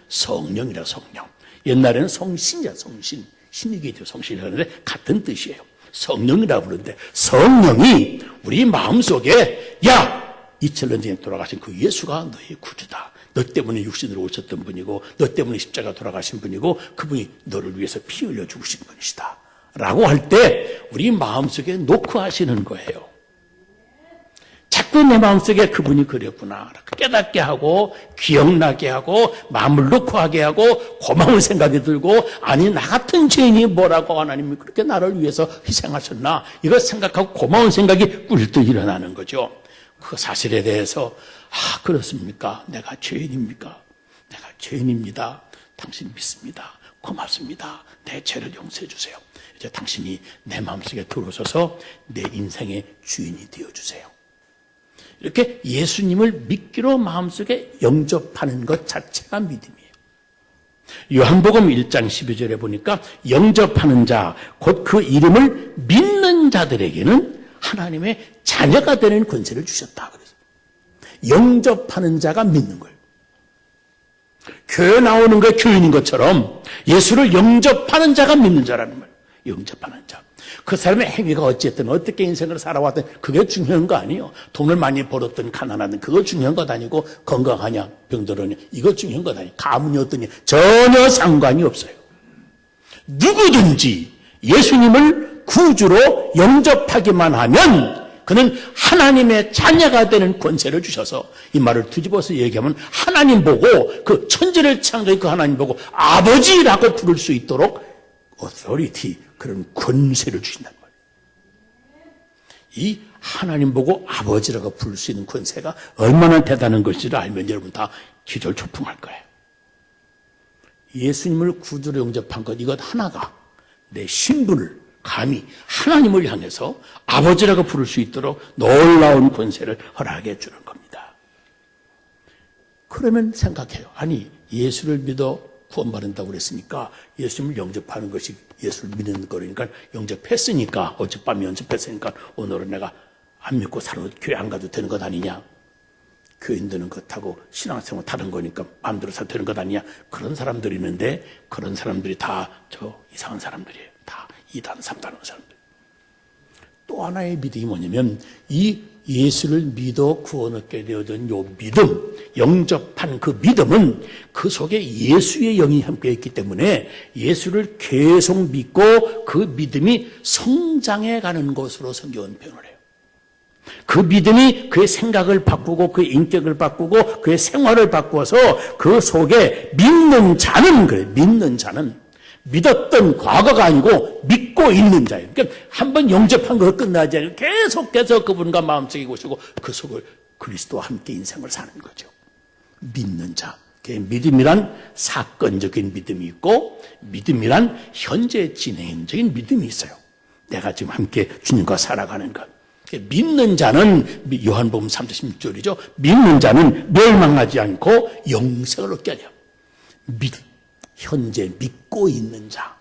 성령이라고. 성령. 옛날에는 성신이야. 성신. 신이기죠. 성신이라고 하는데 같은 뜻이에요. 성령이라고 부르는데 성령이 우리 마음속에 2000년 전에 돌아가신 그 예수가 너의 구주다. 너 때문에 육신으로 오셨던 분이고 너 때문에 십자가 돌아가신 분이고 그분이 너를 위해서 피 흘려 죽으신 분이시다 라고 할 때 우리 마음속에 놓고 하시는 거예요. 자꾸 내 마음속에 그분이 그랬구나 깨닫게 하고 기억나게 하고 마음을 놓고 하게 하고 고마운 생각이 들고 아니 나 같은 죄인이 뭐라고 하나님이 그렇게 나를 위해서 희생하셨나 이걸 생각하고 고마운 생각이 꿀떡 일어나는 거죠. 그 사실에 대해서 그렇습니까? 내가 죄인입니까? 내가 죄인입니다. 당신 믿습니다. 고맙습니다. 내 죄를 용서해 주세요. 이제 당신이 내 마음속에 들어오셔서 내 인생의 주인이 되어주세요. 이렇게 예수님을 믿기로 마음속에 영접하는 것 자체가 믿음이에요. 요한복음 1장 12절에 보니까 영접하는 자, 곧 그 이름을 믿는 자들에게는 하나님의 자녀가 되는 권세를 주셨다. 그래서 영접하는 자가 믿는 거예요. 교회 나오는 게 교인인 것처럼 예수를 영접하는 자가 믿는 자라는 말이에요. 영접하는 자. 그 사람의 행위가 어쨌든 어떻게 인생을 살아왔든 그게 중요한 거 아니에요. 돈을 많이 벌었든 가난하든 그거 중요한 것 아니고 건강하냐 병들었냐 이거 중요한 것 아니에요. 가문이 어떠냐 전혀 상관이 없어요. 누구든지 예수님을 구주로 영접하기만 하면 그는 하나님의 자녀가 되는 권세를 주셔서 이 말을 뒤집어서 얘기하면 하나님 보고 그 천지를 창조한 그 하나님 보고 아버지라고 부를 수 있도록 authority 그런 권세를 주신단 말이에요. 이 하나님 보고 아버지라고 부를 수 있는 권세가 얼마나 대단한 것인지를 알면 여러분 다 기절초풍할 거예요. 예수님을 구주로 영접한 것 이것 하나가 내 신분을 감히 하나님을 향해서 아버지라고 부를 수 있도록 놀라운 권세를 허락해 주는 겁니다. 그러면 생각해요. 아니 예수를 믿어 구원받는다고 그랬으니까 예수님을 영접하는 것이 예수를 믿는 거니까 영접했으니까 어젯밤에 영접했으니까 오늘은 내가 안 믿고 살아도 교회 안 가도 되는 것 아니냐. 교인들은 그렇다고 신앙생활 다른 거니까 마음대로 살도 되는 것 아니냐. 그런 사람들이 있는데 그런 사람들이 다 저 이상한 사람들이에요. 다 2단 3단 사람들. 또 하나의 믿음이 뭐냐면 이 예수를 믿어 구원 얻게 되어진 요 믿음, 영접한 그 믿음은 그 속에 예수의 영이 함께 있기 때문에 예수를 계속 믿고 그 믿음이 성장해 가는 것으로 성경은 표현을 해요. 그 믿음이 그의 생각을 바꾸고 그의 인격을 바꾸고 그의 생활을 바꾸어서 그 속에 믿는 자는 그래. 믿는 자는 믿었던 과거가 아니고 믿고 있는 자예요. 그러니까 한번 영접한 거 끝나지 않고 계속해서 그분과 마음속에 오시고 그 속을 그리스도와 함께 인생을 사는 거죠. 믿는 자. 믿음이란 사건적인 믿음이 있고 믿음이란 현재 진행적인 믿음이 있어요. 내가 지금 함께 주님과 살아가는 것. 믿는 자는 요한복음 3장 16절이죠. 믿는 자는 멸망하지 않고 영생을 얻게 하냐. 현재 믿고 있는 자.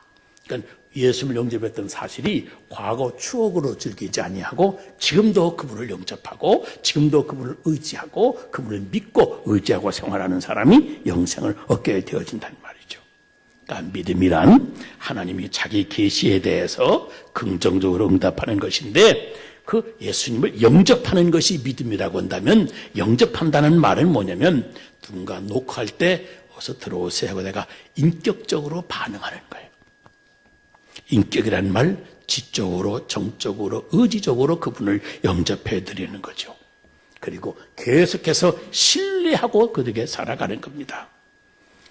그러니까 예수를 영접했던 사실이 과거 추억으로 즐기지 아니하고 지금도 그분을 영접하고 지금도 그분을 의지하고 그분을 믿고 의지하고 생활하는 사람이 영생을 얻게 되어진다는 말이죠. 그러니까 믿음이란 하나님이 자기 계시에 대해서 긍정적으로 응답하는 것인데 그 예수님을 영접하는 것이 믿음이라고 한다면 영접한다는 말은 뭐냐면 누군가 녹화할 때 어서 들어오세요 하고 내가 인격적으로 반응하는 거예요. 인격이란 말 지적으로 정적으로 의지적으로 그분을 영접해 드리는 거죠. 그리고 계속해서 신뢰하고 그들에게 살아가는 겁니다.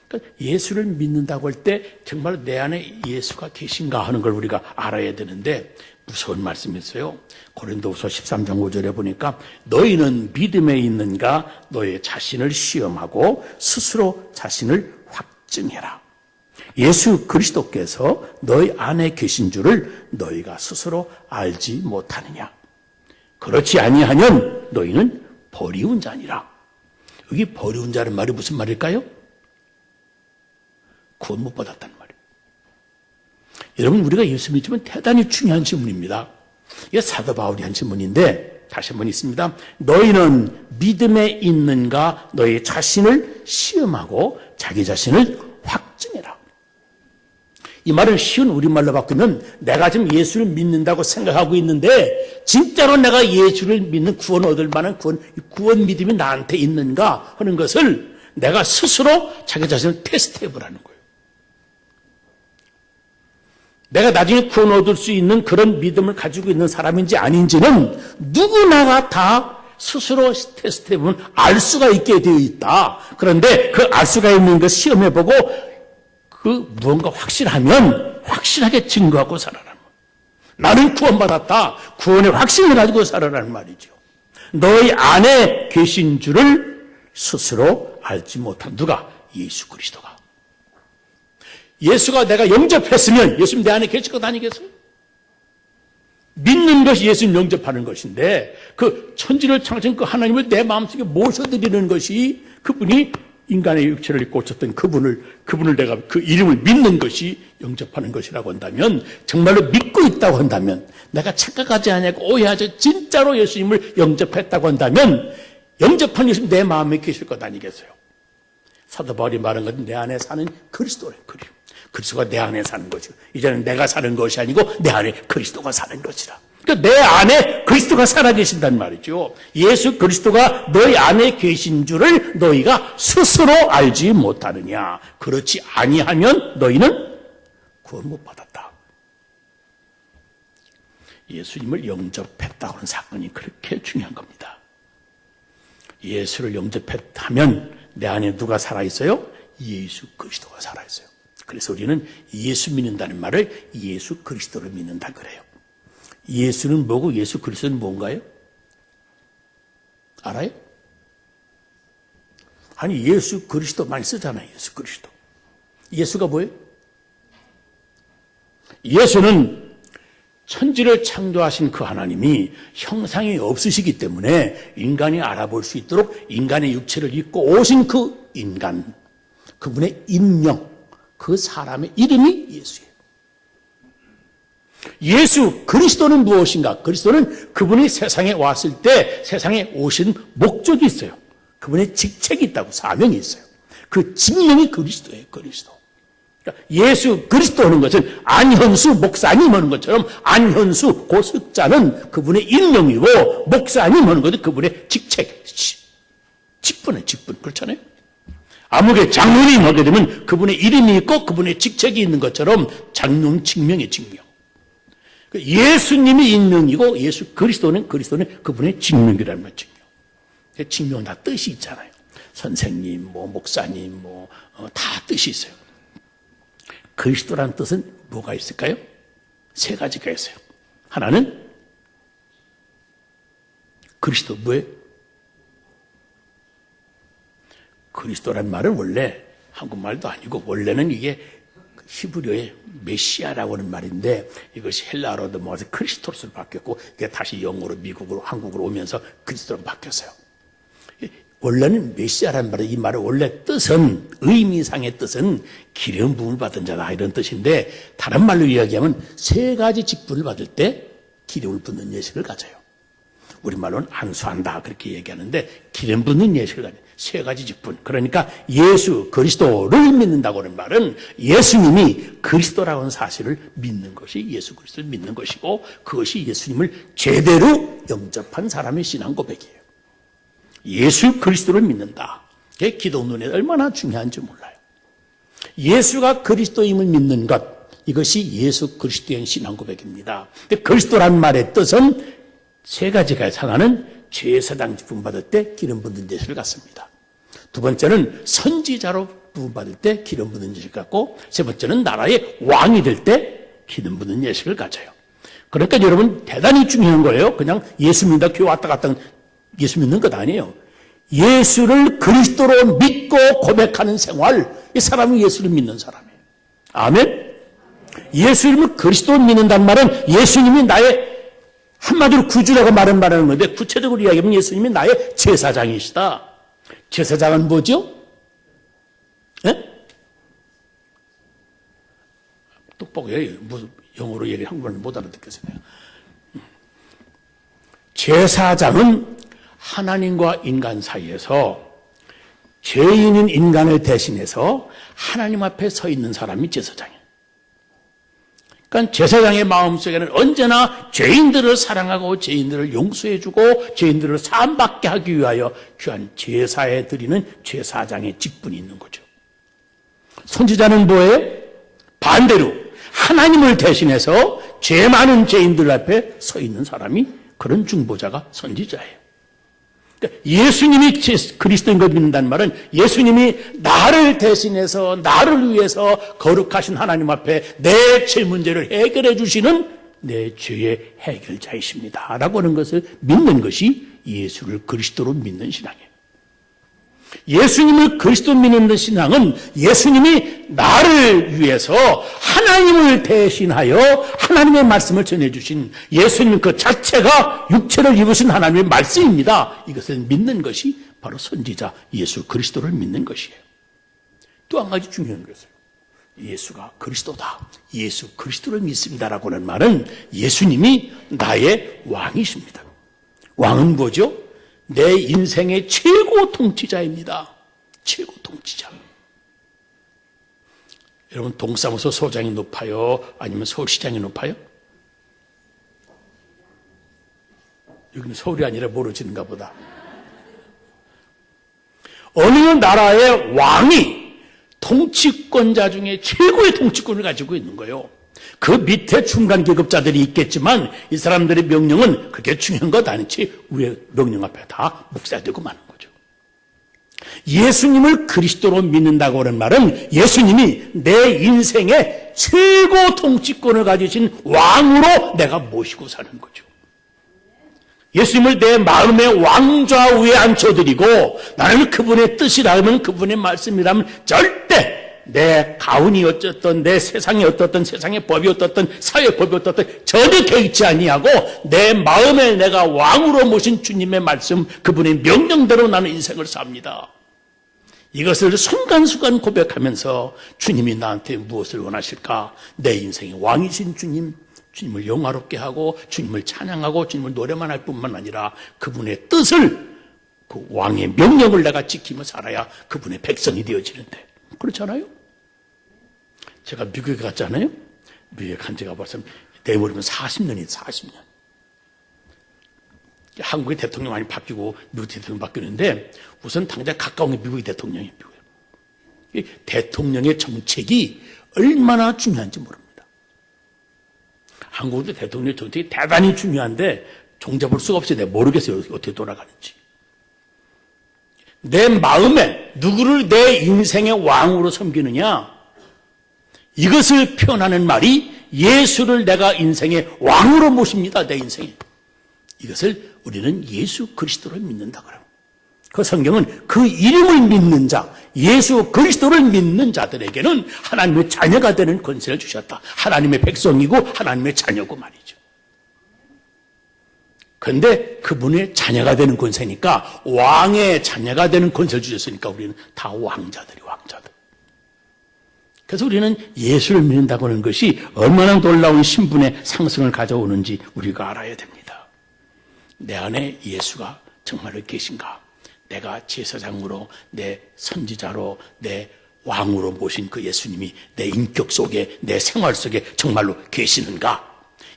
그러니까 예수를 믿는다고 할 때 정말 내 안에 예수가 계신가 하는 걸 우리가 알아야 되는데 무서운 말씀이 있어요. 고린도후서 13장 5절에 보니까 너희는 믿음에 있는가 너의 자신을 시험하고 스스로 자신을 확증해라. 예수 그리스도께서 너희 안에 계신 줄을 너희가 스스로 알지 못하느냐. 그렇지 아니하면 너희는 버리운 자니라. 여기 버리운 자는 말이 무슨 말일까요? 구원 못 받았다는 말이에요. 여러분 우리가 예수 믿으면 대단히 중요한 질문입니다. 이게 사도 바울이 한 질문인데 다시 한번 있습니다. 너희는 믿음에 있는가 너희 자신을 시험하고 자기 자신을 확증해라. 이 말을 쉬운 우리말로 바꾸면 내가 지금 예수를 믿는다고 생각하고 있는데 진짜로 내가 예수를 믿는 구원 얻을 만한 구원 믿음이 나한테 있는가 하는 것을 내가 스스로 자기 자신을 테스트해 보라는 거예요. 내가 나중에 구원 얻을 수 있는 그런 믿음을 가지고 있는 사람인지 아닌지는 누구나가 다 스스로 테스트해보면 알 수가 있게 되어 있다. 그런데 그 알 수가 있는 것 시험해보고 그 무언가 확실하면 확실하게 증거하고 살아라는 거예요. 나는 구원받았다. 구원의 확신을 가지고 살아라는 말이죠. 너희 안에 계신 줄을 스스로 알지 못한 누가? 예수 그리스도가. 예수가 내가 영접했으면 예수님 내 안에 계실 것 아니겠어요? 믿는 것이 예수님 영접하는 것인데 그 천지를 창조한 그 하나님을 내 마음속에 모셔드리는 것이 그분이 인간의 육체를 입고 오셨던 그분을 내가 그 이름을 믿는 것이 영접하는 것이라고 한다면, 정말로 믿고 있다고 한다면, 내가 착각하지 않고 오해하지 진짜로 예수님을 영접했다고 한다면 영접한 예수님 내 마음에 계실 것 아니겠어요? 사도 바울이 말한 것은 내 안에 사는 그리스도래. 그리스도가 내 안에 사는 거죠. 이제는 내가 사는 것이 아니고 내 안에 그리스도가 사는 것이라. 그러니까 내 안에 그리스도가 살아계신단 말이죠. 예수 그리스도가 너희 안에 계신 줄을 너희가 스스로 알지 못하느냐. 그렇지 아니하면 너희는 구원 못 받았다. 예수님을 영접했다고 하는 사건이 그렇게 중요한 겁니다. 예수를 영접했다면 내 안에 누가 살아있어요? 예수 그리스도가 살아있어요. 그래서 우리는 예수 믿는다는 말을 예수 그리스도를 믿는다 그래요. 예수는 뭐고 예수 그리스도는 뭔가요? 알아요? 아니 예수 그리스도 많이 쓰잖아요. 예수 그리스도. 예수가 뭐예요? 예수는 천지를 창조하신 그 하나님이 형상이 없으시기 때문에 인간이 알아볼 수 있도록 인간의 육체를 입고 오신 그 인간, 그분의 인명, 그 사람의 이름이 예수예요. 예수 그리스도는 무엇인가? 그리스도는 그분이 세상에 왔을 때 세상에 오신 목적이 있어요. 그분의 직책이 있다고, 사명이 있어요. 그 직명이 그리스도예요. 그리스도. 그러니까 예수 그리스도 하는 것은 안현수 목사님 하는 것처럼 안현수 고습자는 그분의 일명이고 목사님 하는 것은 그분의 직책, 직분은 직분. 그렇잖아요. 아무개 장로님 하게 되면 그분의 이름이 있고 그분의 직책이 있는 것처럼 장로는 직명의 직명. 예수님이 인명이고 예수 그리스도는 그분의 직명이라는 말, 직명. 직명은 다 뜻이 있잖아요. 선생님, 목사님, 다 뜻이 있어요. 그리스도라는 뜻은 뭐가 있을까요? 세 가지가 있어요. 하나는 그리스도 뭐예요? 그리스도란 말은 원래 한국말도 아니고 원래는 이게 히브리어의 메시아라고 하는 말인데 이것이 헬라어로 모아서 크리스토스로 바뀌었고 이게 다시 영어로 미국으로 한국으로 오면서 그리스도로 바뀌었어요. 원래는 메시아라는 말은 이 말의 원래 뜻은 의미상의 뜻은 기름 부음을 받은 자다 이런 뜻인데 다른 말로 이야기하면 세 가지 직분을 받을 때 기름을 붓는 예식을 가져요. 우리말로는 안수한다 그렇게 얘기하는데 기름 붓는 예식을 가져요. 세 가지 직분. 그러니까 예수 그리스도를 믿는다고 하는 말은 예수님이 그리스도라고 하는 사실을 믿는 것이 예수 그리스도를 믿는 것이고 그것이 예수님을 제대로 영접한 사람의 신앙 고백이에요. 예수 그리스도를 믿는다. 그게 기도 눈에 얼마나 중요한지 몰라요. 예수가 그리스도임을 믿는 것, 이것이 예수 그리스도의 신앙 고백입니다. 근데 그리스도란 말의 뜻은 세 가지가 있어요. 하나는 제사장 부름 받을 때 기름 붓는 예식을 갖습니다. 두 번째는 선지자로 부름 받을 때 기름 붓는 예식을 갖고 세 번째는 나라의 왕이 될 때 기름 붓는 예식을 가져요. 그러니까 여러분 대단히 중요한 거예요. 그냥 예수 믿는다 교회 왔다 갔다 예수 믿는 것 아니에요. 예수를 그리스도로 믿고 고백하는 생활, 이 사람이 예수를 믿는 사람이에요. 아멘. 예수님을 그리스도로 믿는다는 말은 예수님이 나의 한마디로 구주라고 말하는 건데 구체적으로 이야기하면 예수님이 나의 제사장이시다. 제사장은 뭐죠? 예? 똑똑해요. 무슨 영어로 얘기 한국말로 못 알아듣겠어요. 제사장은 하나님과 인간 사이에서 죄인인 인간을 대신해서 하나님 앞에 서 있는 사람이 제사장이에요. 그러니까 제사장의 마음속에는 언제나 죄인들을 사랑하고 죄인들을 용서해주고 죄인들을 사함받게 하기 위하여 귀한 제사에 드리는 제사장의 직분이 있는 거죠. 선지자는 뭐예요? 반대로 하나님을 대신해서 죄 많은 죄인들 앞에 서 있는 사람이 그런 중보자가 선지자예요. 그러니까 예수님이 그리스도인 걸 믿는다는 말은 예수님이 나를 대신해서 나를 위해서 거룩하신 하나님 앞에 내 죄 문제를 해결해 주시는 내 죄의 해결자이십니다 라고 하는 것을 믿는 것이 예수를 그리스도로 믿는 신앙이에요. 예수님을 그리스도 믿는 신앙은 예수님이 나를 위해서 하나님을 대신하여 하나님의 말씀을 전해주신 예수님 그 자체가 육체를 입으신 하나님의 말씀입니다. 이것을 믿는 것이 바로 선지자 예수 그리스도를 믿는 것이에요. 또 한 가지 중요한 것은 예수가 그리스도다, 예수 그리스도를 믿습니다라고 하는 말은 예수님이 나의 왕이십니다. 왕은 뭐죠? 내 인생의 최고 통치자입니다. 최고 통치자. 여러분, 동사무소 소장이 높아요? 아니면 서울시장이 높아요? 여기는 서울이 아니라 모르지는가 보다. 어느 나라의 왕이 통치권자 중에 최고의 통치권을 가지고 있는 거예요. 그 밑에 중간 계급자들이 있겠지만 이 사람들의 명령은 그게 중요한 것 아니지 우리의 명령 앞에 다 묵살되고 마는 거죠. 예수님을 그리스도로 믿는다고 하는 말은 예수님이 내 인생의 최고 통치권을 가지신 왕으로 내가 모시고 사는 거죠. 예수님을 내 마음의 왕좌 위에 앉혀드리고 나는 그분의 뜻이라면 그분의 말씀이라면 절대 내 가운이 어쨌든 내 세상이 어떻든 세상의 법이 어떻든 사회 법이 어떻든 전혀 개의치 아니하고 내 마음에 내가 왕으로 모신 주님의 말씀 그분의 명령대로 나는 인생을 삽니다. 이것을 순간순간 고백하면서 주님이 나한테 무엇을 원하실까? 내 인생의 왕이신 주님, 주님을 영화롭게 하고 주님을 찬양하고 주님을 노래만 할 뿐만 아니라 그분의 뜻을 그 왕의 명령을 내가 지키며 살아야 그분의 백성이 되어지는데 그렇잖아요? 제가 미국에 갔잖아요. 미국에 간 지가 벌써 내버리면 40년이 40년. 한국의 대통령 많이 바뀌고 미국 대통령 바뀌는데 우선 당장 가까운 게 미국의 대통령이에요. 대통령의 정책이 얼마나 중요한지 모릅니다. 한국도 대통령 정책이 대단히 중요한데 종잡을 수가 없이 내가 모르겠어요. 어떻게 돌아가는지. 내 마음에 누구를 내 인생의 왕으로 섬기느냐 이것을 표현하는 말이 예수를 내가 인생의 왕으로 모십니다. 내 인생에. 이것을 우리는 예수 그리스도를 믿는다 그래요. 그 성경은 그 이름을 믿는 자, 예수 그리스도를 믿는 자들에게는 하나님의 자녀가 되는 권세를 주셨다. 하나님의 백성이고 하나님의 자녀고 말이죠. 그런데 그분의 자녀가 되는 권세니까 왕의 자녀가 되는 권세를 주셨으니까 우리는 다 왕자들이 왕자들. 그래서 우리는 예수를 믿는다고 하는 것이 얼마나 놀라운 신분의 상승을 가져오는지 우리가 알아야 됩니다. 내 안에 예수가 정말로 계신가? 내가 제사장으로, 내 선지자로, 내 왕으로 모신 그 예수님이 내 인격 속에, 내 생활 속에 정말로 계시는가?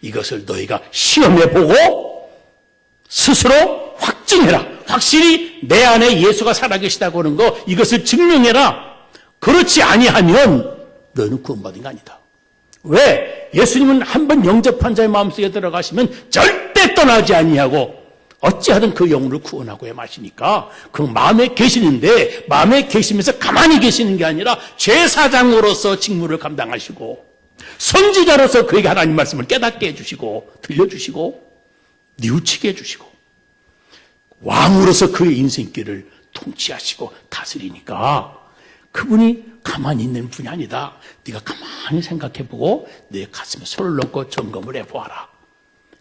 이것을 너희가 시험해보고 스스로 확증해라. 확실히 내 안에 예수가 살아계시다고 하는 거 이것을 증명해라. 그렇지 아니하면 너는 구원받은 거 아니다. 왜? 예수님은 한번 영접한 자의 마음속에 들어가시면 절대 떠나지 아니하고 어찌하든 그 영혼을 구원하고야 마시니까 그 마음에 계시는데 마음에 계시면서 가만히 계시는 게 아니라 제사장으로서 직무를 감당하시고 선지자로서 그에게 하나님 말씀을 깨닫게 해주시고 들려주시고 뉘우치게 해주시고 왕으로서 그의 인생길을 통치하시고 다스리니까 그분이 가만히 있는 분이 아니다. 네가 가만히 생각해보고 내 가슴에 손을 넣고 점검을 해보아라.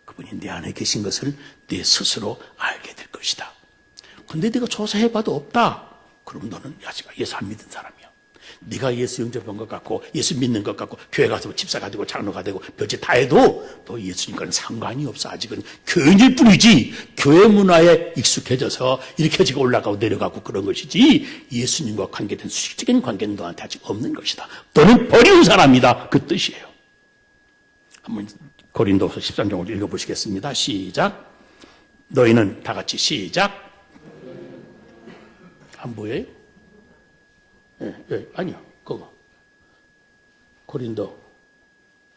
그분이 내 안에 계신 것을 네 스스로 알게 될 것이다. 근데 네가 조사해봐도 없다. 그럼 너는 아직 예수 안 믿은 사람이야. 네가 예수 영접한 것 같고 예수 믿는 것 같고 교회 가서 집사가 되고 장로가 되고 별짓 다 해도 너 예수님과는 상관이 없어. 아직은 교인일 뿐이지 교회 문화에 익숙해져서 이렇게 지금 올라가고 내려가고 그런 것이지 예수님과 관계된 수직적인 관계는 너한테 아직 없는 것이다. 너는 버리운 사람이다. 그 뜻이에요. 한번 고린도서 13장을 읽어보시겠습니다. 시작. 너희는 다 같이 시작. 안 보여요? 아니요, 그거. 고린도.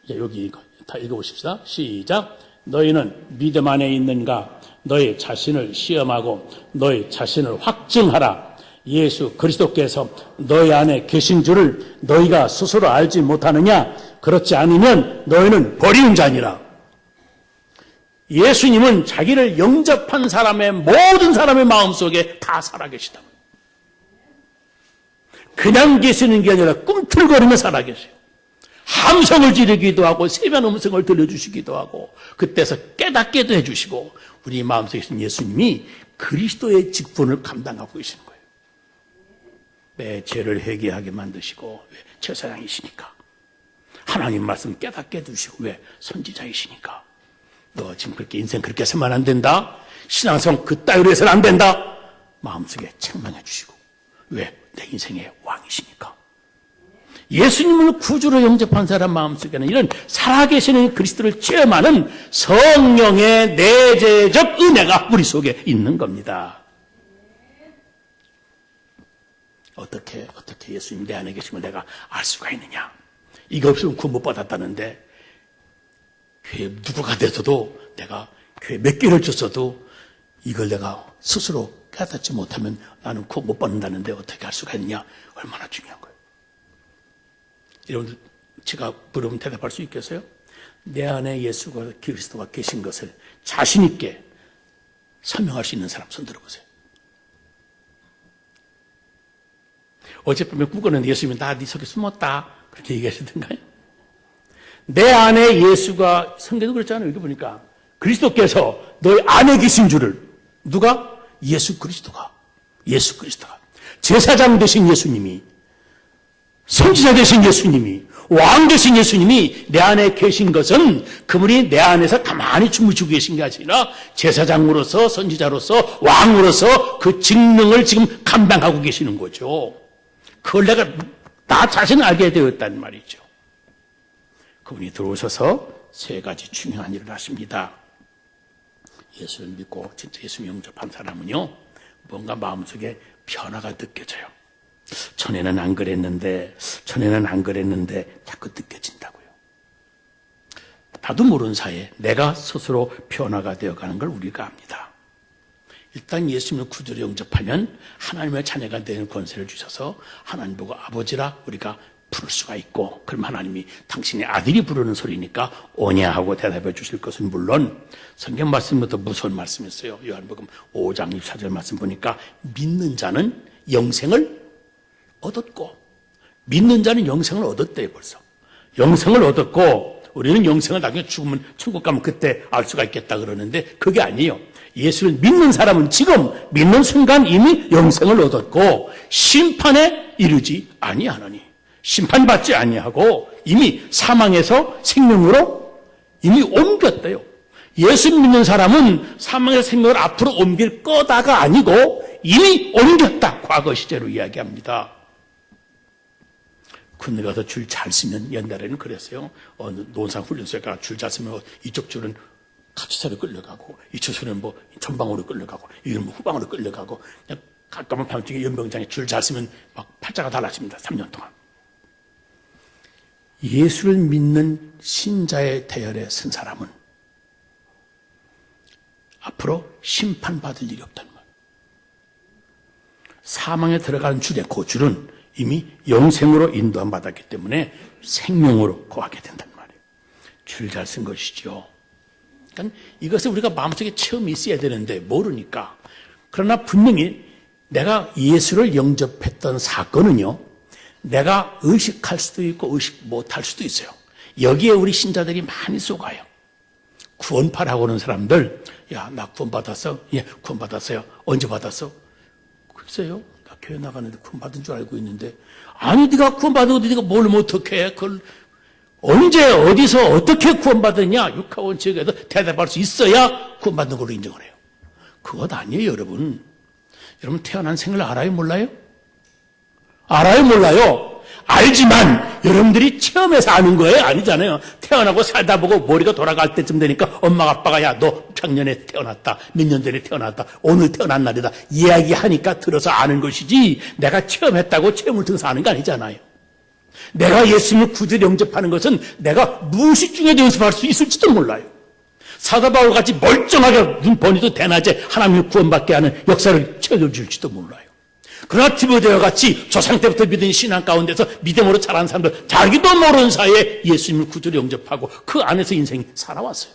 여기 다 읽어보십시다. 시작. 너희는 믿음 안에 있는가? 너희 자신을 시험하고 너희 자신을 확증하라. 예수 그리스도께서 너희 안에 계신 줄을 너희가 스스로 알지 못하느냐? 그렇지 않으면 너희는 버리운 자니라. 예수님은 자기를 영접한 사람의 모든 사람의 마음속에 다 살아계시다. 그냥 계시는 게 아니라 꿈틀거리며 살아계세요. 함성을 지르기도 하고 세변 음성을 들려주시기도 하고 그때서 깨닫게도 해주시고 우리 마음속에 계신 예수님이 그리스도의 직분을 감당하고 계시는 거예요. 내 죄를 회개하게 만드시고 왜? 제사장이시니까. 하나님 말씀 깨닫게 해주시고 왜? 선지자이시니까. 너 지금 그렇게 인생 그렇게 해서만 안 된다. 신앙성 그따위로 해서는 안 된다. 마음속에 책망해 주시고 왜? 내 인생의 왕이시니까. 예수님을 구주로 영접한 사람 마음속에는 이런 살아계시는 그리스도를 체험하는 성령의 내재적 은혜가 우리 속에 있는 겁니다. 어떻게 예수님 내 안에 계신 걸 내가 알 수가 있느냐. 이거 없으면 구원 못 받았다는데 교회 누구가 돼서도 내가 교회 몇 개를 줬어도 이걸 내가 스스로 깨닫지 못하면 나는 구원 못 받는다는데 어떻게 할 수가 있느냐. 얼마나 중요한 거예요. 여러분들 제가 물으면 대답할 수 있겠어요? 내 안에 예수가 그리스도가 계신 것을 자신 있게 설명할 수 있는 사람 손 들어보세요. 어젯밤에 꾸거는 예수님이 나 네 속에 숨었다 그렇게 얘기하시던가요? 내 안에 예수가 성경도 그렇잖아요. 여기 보니까 그리스도께서 너희 안에 계신 줄을 누가? 예수 그리스도가 제사장 되신 예수님이 선지자 되신 예수님이 왕 되신 예수님이 내 안에 계신 것은 그분이 내 안에서 가만히 주무시고 계신 게 아니라 제사장으로서 선지자로서 왕으로서 그 직능을 지금 감당하고 계시는 거죠. 그걸 내가 나 자신을 알게 되었단 말이죠. 그분이 들어오셔서 세 가지 중요한 일을 하십니다. 예수를 믿고 진짜 예수 영접한 사람은요, 뭔가 마음속에 변화가 느껴져요. 전에는 안 그랬는데 자꾸 느껴진다고요. 나도 모르는 사이에 내가 스스로 변화가 되어가는 걸 우리가 압니다. 일단 예수님을 구주로 영접하면 하나님의 자녀가 되는 권세를 주셔서 하나님 보고 아버지라 우리가 부를 수가 있고, 그럼 하나님이 당신의 아들이 부르는 소리니까 오냐 하고 대답해 주실 것은 물론 성경 말씀부터 무서운 말씀이었어요. 요한복음 5장 24절 말씀 보니까 믿는 자는 영생을 얻었고, 믿는 자는 영생을 얻었대요. 벌써 영생을 얻었고, 우리는 영생을 나중에 죽으면 천국 가면 그때 알 수가 있겠다 그러는데 그게 아니에요. 예수를 믿는 사람은 지금 믿는 순간 이미 영생을 얻었고 심판에 이르지 아니하노니, 심판받지 아니하고 이미 사망에서 생명으로 이미 옮겼대요. 예수 믿는 사람은 사망에서 생명을 앞으로 옮길 거다가 아니고 이미 옮겼다. 과거 시제로 이야기합니다. 군대 가서 줄 잘 쓰면 옛날에는 그랬어요. 논산훈련소가 줄 잘 쓰면 이쪽 줄은 카츠사로 끌려가고 이쪽 줄은 뭐 전방으로 끌려가고 이건 뭐 후방으로 끌려가고, 가까운 방중에 연병장에 줄 잘 쓰면 막 팔자가 달라집니다. 3년 동안. 예수를 믿는 신자의 대열에 선 사람은 앞으로 심판받을 일이 없다는 거예요. 사망에 들어가는 줄에 그 줄은 이미 영생으로 인도함 받았기 때문에 생명으로 거하게 된단 말이에요. 줄 잘 쓴 것이죠. 그러니까 이것을 우리가 마음속에 체험이 있어야 되는데 모르니까. 그러나 분명히 내가 예수를 영접했던 사건은요, 내가 의식할 수도 있고 의식 못할 수도 있어요. 여기에 우리 신자들이 많이 속아요. 구원파라고 하는 사람들, 야, 나 구원받았어? 예, 구원받았어요. 언제 받았어? 글쎄요, 나 교회 나가는데 구원받은 줄 알고 있는데. 아니, 네가 구원받은 건데 네가 뭘 어떻게 해? 그걸 언제 어디서 어떻게 구원받았냐? 육하원 지역에서 대답할 수 있어야 구원받는 걸로 인정을 해요. 그것 아니에요, 여러분. 여러분 태어난 생을 알아요, 몰라요? 알아요, 몰라요? 알지만 여러분들이 체험해서 아는 거예요? 아니잖아요. 태어나고 살다 보고 머리가 돌아갈 때쯤 되니까 엄마가 아빠가 야, 너 작년에 태어났다, 몇 년 전에 태어났다, 오늘 태어난 날이다 이야기하니까 들어서 아는 것이지, 내가 체험했다고 체험을 통해서 아는 거 아니잖아요. 내가 예수님을 구주로 영접하는 것은 내가 무의식 중에 연습할 수 있을지도 몰라요. 사도 바울같이 멀쩡하게 눈 번이도 대낮에 하나님을 구원받게 하는 역사를 채워줄지도 몰라요. 그러나 디모데와 같이 조상 때부터 믿은 신앙 가운데서 믿음으로 자란 사람들, 자기도 모르는 사이에 예수님을 구주로 영접하고 그 안에서 인생이 살아왔어요.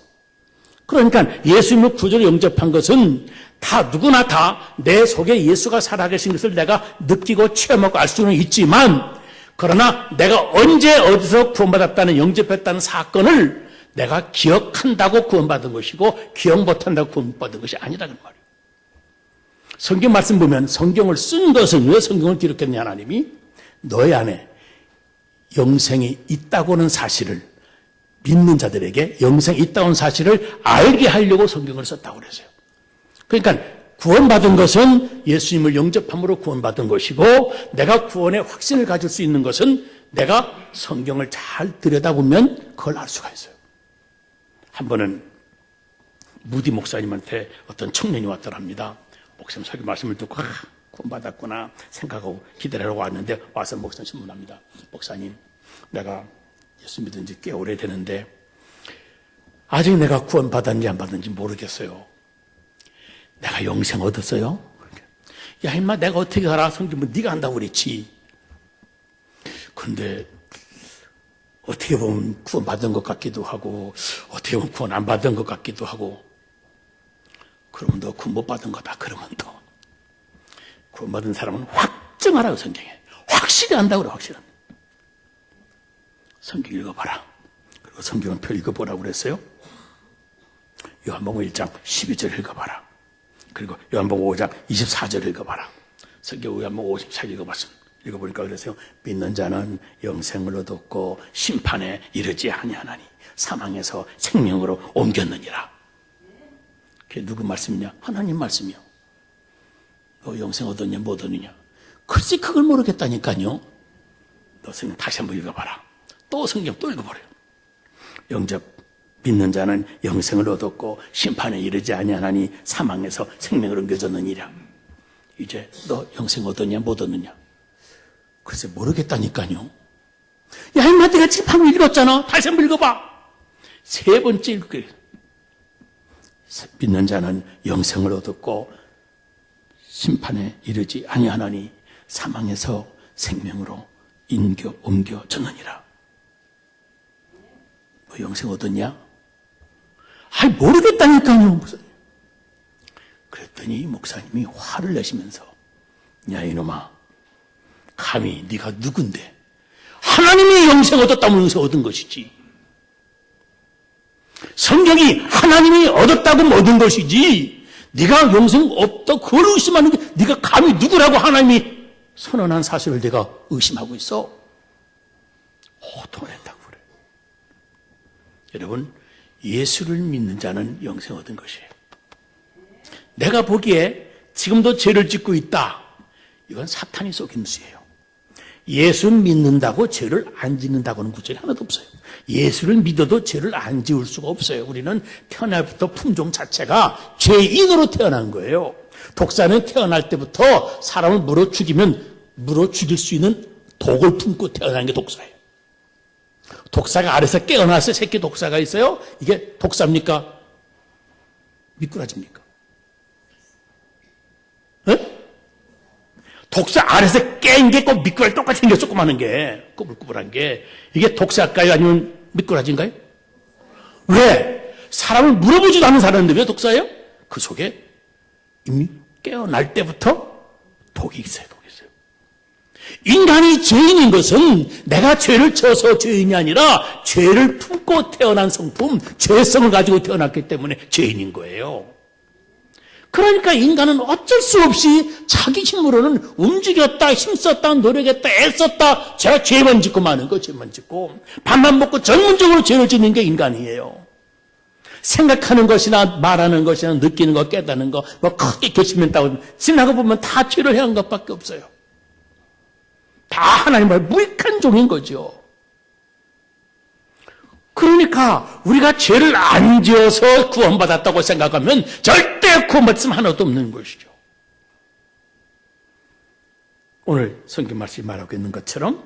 그러니까 예수님을 구주로 영접한 것은 다 누구나 다 내 속에 예수가 살아계신 것을 내가 느끼고 체험하고 알 수는 있지만, 그러나 내가 언제 어디서 구원받았다는, 영접했다는 사건을 내가 기억한다고 구원받은 것이고 기억 못한다고 구원받은 것이 아니라는 말이에요. 성경 말씀 보면 성경을 쓴 것은, 왜 성경을 기록했냐, 하나님이 너희 안에 영생이 있다고는 사실을, 믿는 자들에게 영생이 있다는 사실을 알게 하려고 성경을 썼다고 그랬어요. 그러니까 구원받은 것은 예수님을 영접함으로 구원받은 것이고, 내가 구원의 확신을 가질 수 있는 것은 내가 성경을 잘 들여다보면 그걸 알 수가 있어요. 한 번은 무디 목사님한테 어떤 청년이 왔더랍니다. 목사님 설교 말씀을 듣고 구원받았구나 생각하고 기다리라고 왔는데, 와서 목사님 질문합니다. 목사님, 내가 예수 믿은 지 꽤 오래되는데 아직 내가 구원받았는지 안 받았는지 모르겠어요. 내가 영생 얻었어요? 야, 임마, 내가 어떻게 알아? 성경 뭐 네가 한다고 그랬지. 근데 어떻게 보면 구원 받은 것 같기도 하고, 어떻게 보면 구원 안 받은 것 같기도 하고. 그러면 너 구원 못 받은 거다. 그러면 너 구원 받은 사람은 확증하라고, 성경에 확실히 한다고 그래. 확실히. 성경 읽어봐라. 그리고 성경은 표 읽어보라고 그랬어요. 요한복음 1장 12절 읽어봐라. 그리고 요한복음 5장 24절 읽어봐라. 성경 요한복음 54절 읽어보니까 그랬어요. 믿는 자는 영생을 얻었고 심판에 이르지 아니하나니 사망에서 생명으로 옮겼느니라. 그게 누구 말씀이냐? 하나님 말씀이요. 너 영생 얻었냐 못 얻느냐? 글쎄 그걸 모르겠다니까요. 너 성경 다시 한번 읽어봐라. 또 성경 또 읽어버려요. 믿는 자는 영생을 얻었고 심판에 이르지 아니하나니 사망에서 생명을 옮겨졌느니라. 이제 너 영생 얻었냐 못 얻느냐? 글쎄 모르겠다니까요. 야, 임마, 내가 지금 방금 읽었잖아. 다시 한번 읽어봐. 세 번째 읽게. 믿는 자는 영생을 얻었고 심판에 이르지 아니하나니 사망에서 생명으로 옮겨졌느니라. 너 영생 얻었냐? 아이, 모르겠다니까요. 그랬더니 목사님이 화를 내시면서, 야, 이놈아, 감히 네가 누군데 하나님이 영생 얻었다면서 얻은 것이지. 성경이 하나님이 얻었다고 얻은 것이지, 네가 영생 없다 그걸 의심하는 게, 네가 감히 누구라고 하나님이 선언한 사실을 내가 의심하고 있어. 호통을 했다고 그래. 여러분, 예수를 믿는 자는 영생 얻은 것이에요. 내가 보기에 지금도 죄를 짓고 있다, 이건 사탄이 속인 수예요. 예수 믿는다고 죄를 안 짓는다고는 구절이 하나도 없어요. 예수를 믿어도 죄를 안 지을 수가 없어요. 우리는 태어날부터 품종 자체가 죄인으로 태어난 거예요. 독사는 태어날 때부터 사람을 물어 죽일 수 있는 독을 품고 태어나는 게 독사예요. 독사가 아래서 깨어나서 새끼 독사가 있어요. 이게 독사입니까? 미꾸라지입니까? 네? 독사 아래서 깬 게 꼭 미꾸라지 똑같이 생겨, 조그마한 게, 꾸불꾸불한 게. 이게 독사일까요? 아니면 미꾸라지인가요? 왜? 사람을 물어보지도 않은 사람인데 왜 독사예요? 그 속에 이미 깨어날 때부터 독이 있어요. 인간이 죄인인 것은 내가 죄를 져서 죄인이 아니라 죄를 품고 태어난 성품, 죄성을 가지고 태어났기 때문에 죄인인 거예요. 그러니까 인간은 어쩔 수 없이 자기 힘으로는 움직였다, 힘썼다, 노력했다, 애썼다, 제가 죄만 짓고 마는 거, 죄만 짓고 밥만 먹고 전문적으로 죄를 짓는 게 인간이에요. 생각하는 것이나 말하는 것이나 느끼는 것, 깨닫는 것, 뭐 크게 결심했다고 지나가 보면 다 죄를 해한 것밖에 없어요. 다 하나님을 무익한 종인 거죠. 그러니까 우리가 죄를 안 지어서 구원받았다고 생각하면 절대 구원받음 하나도 없는 것이죠. 오늘 성경 말씀이 말하고 있는 것처럼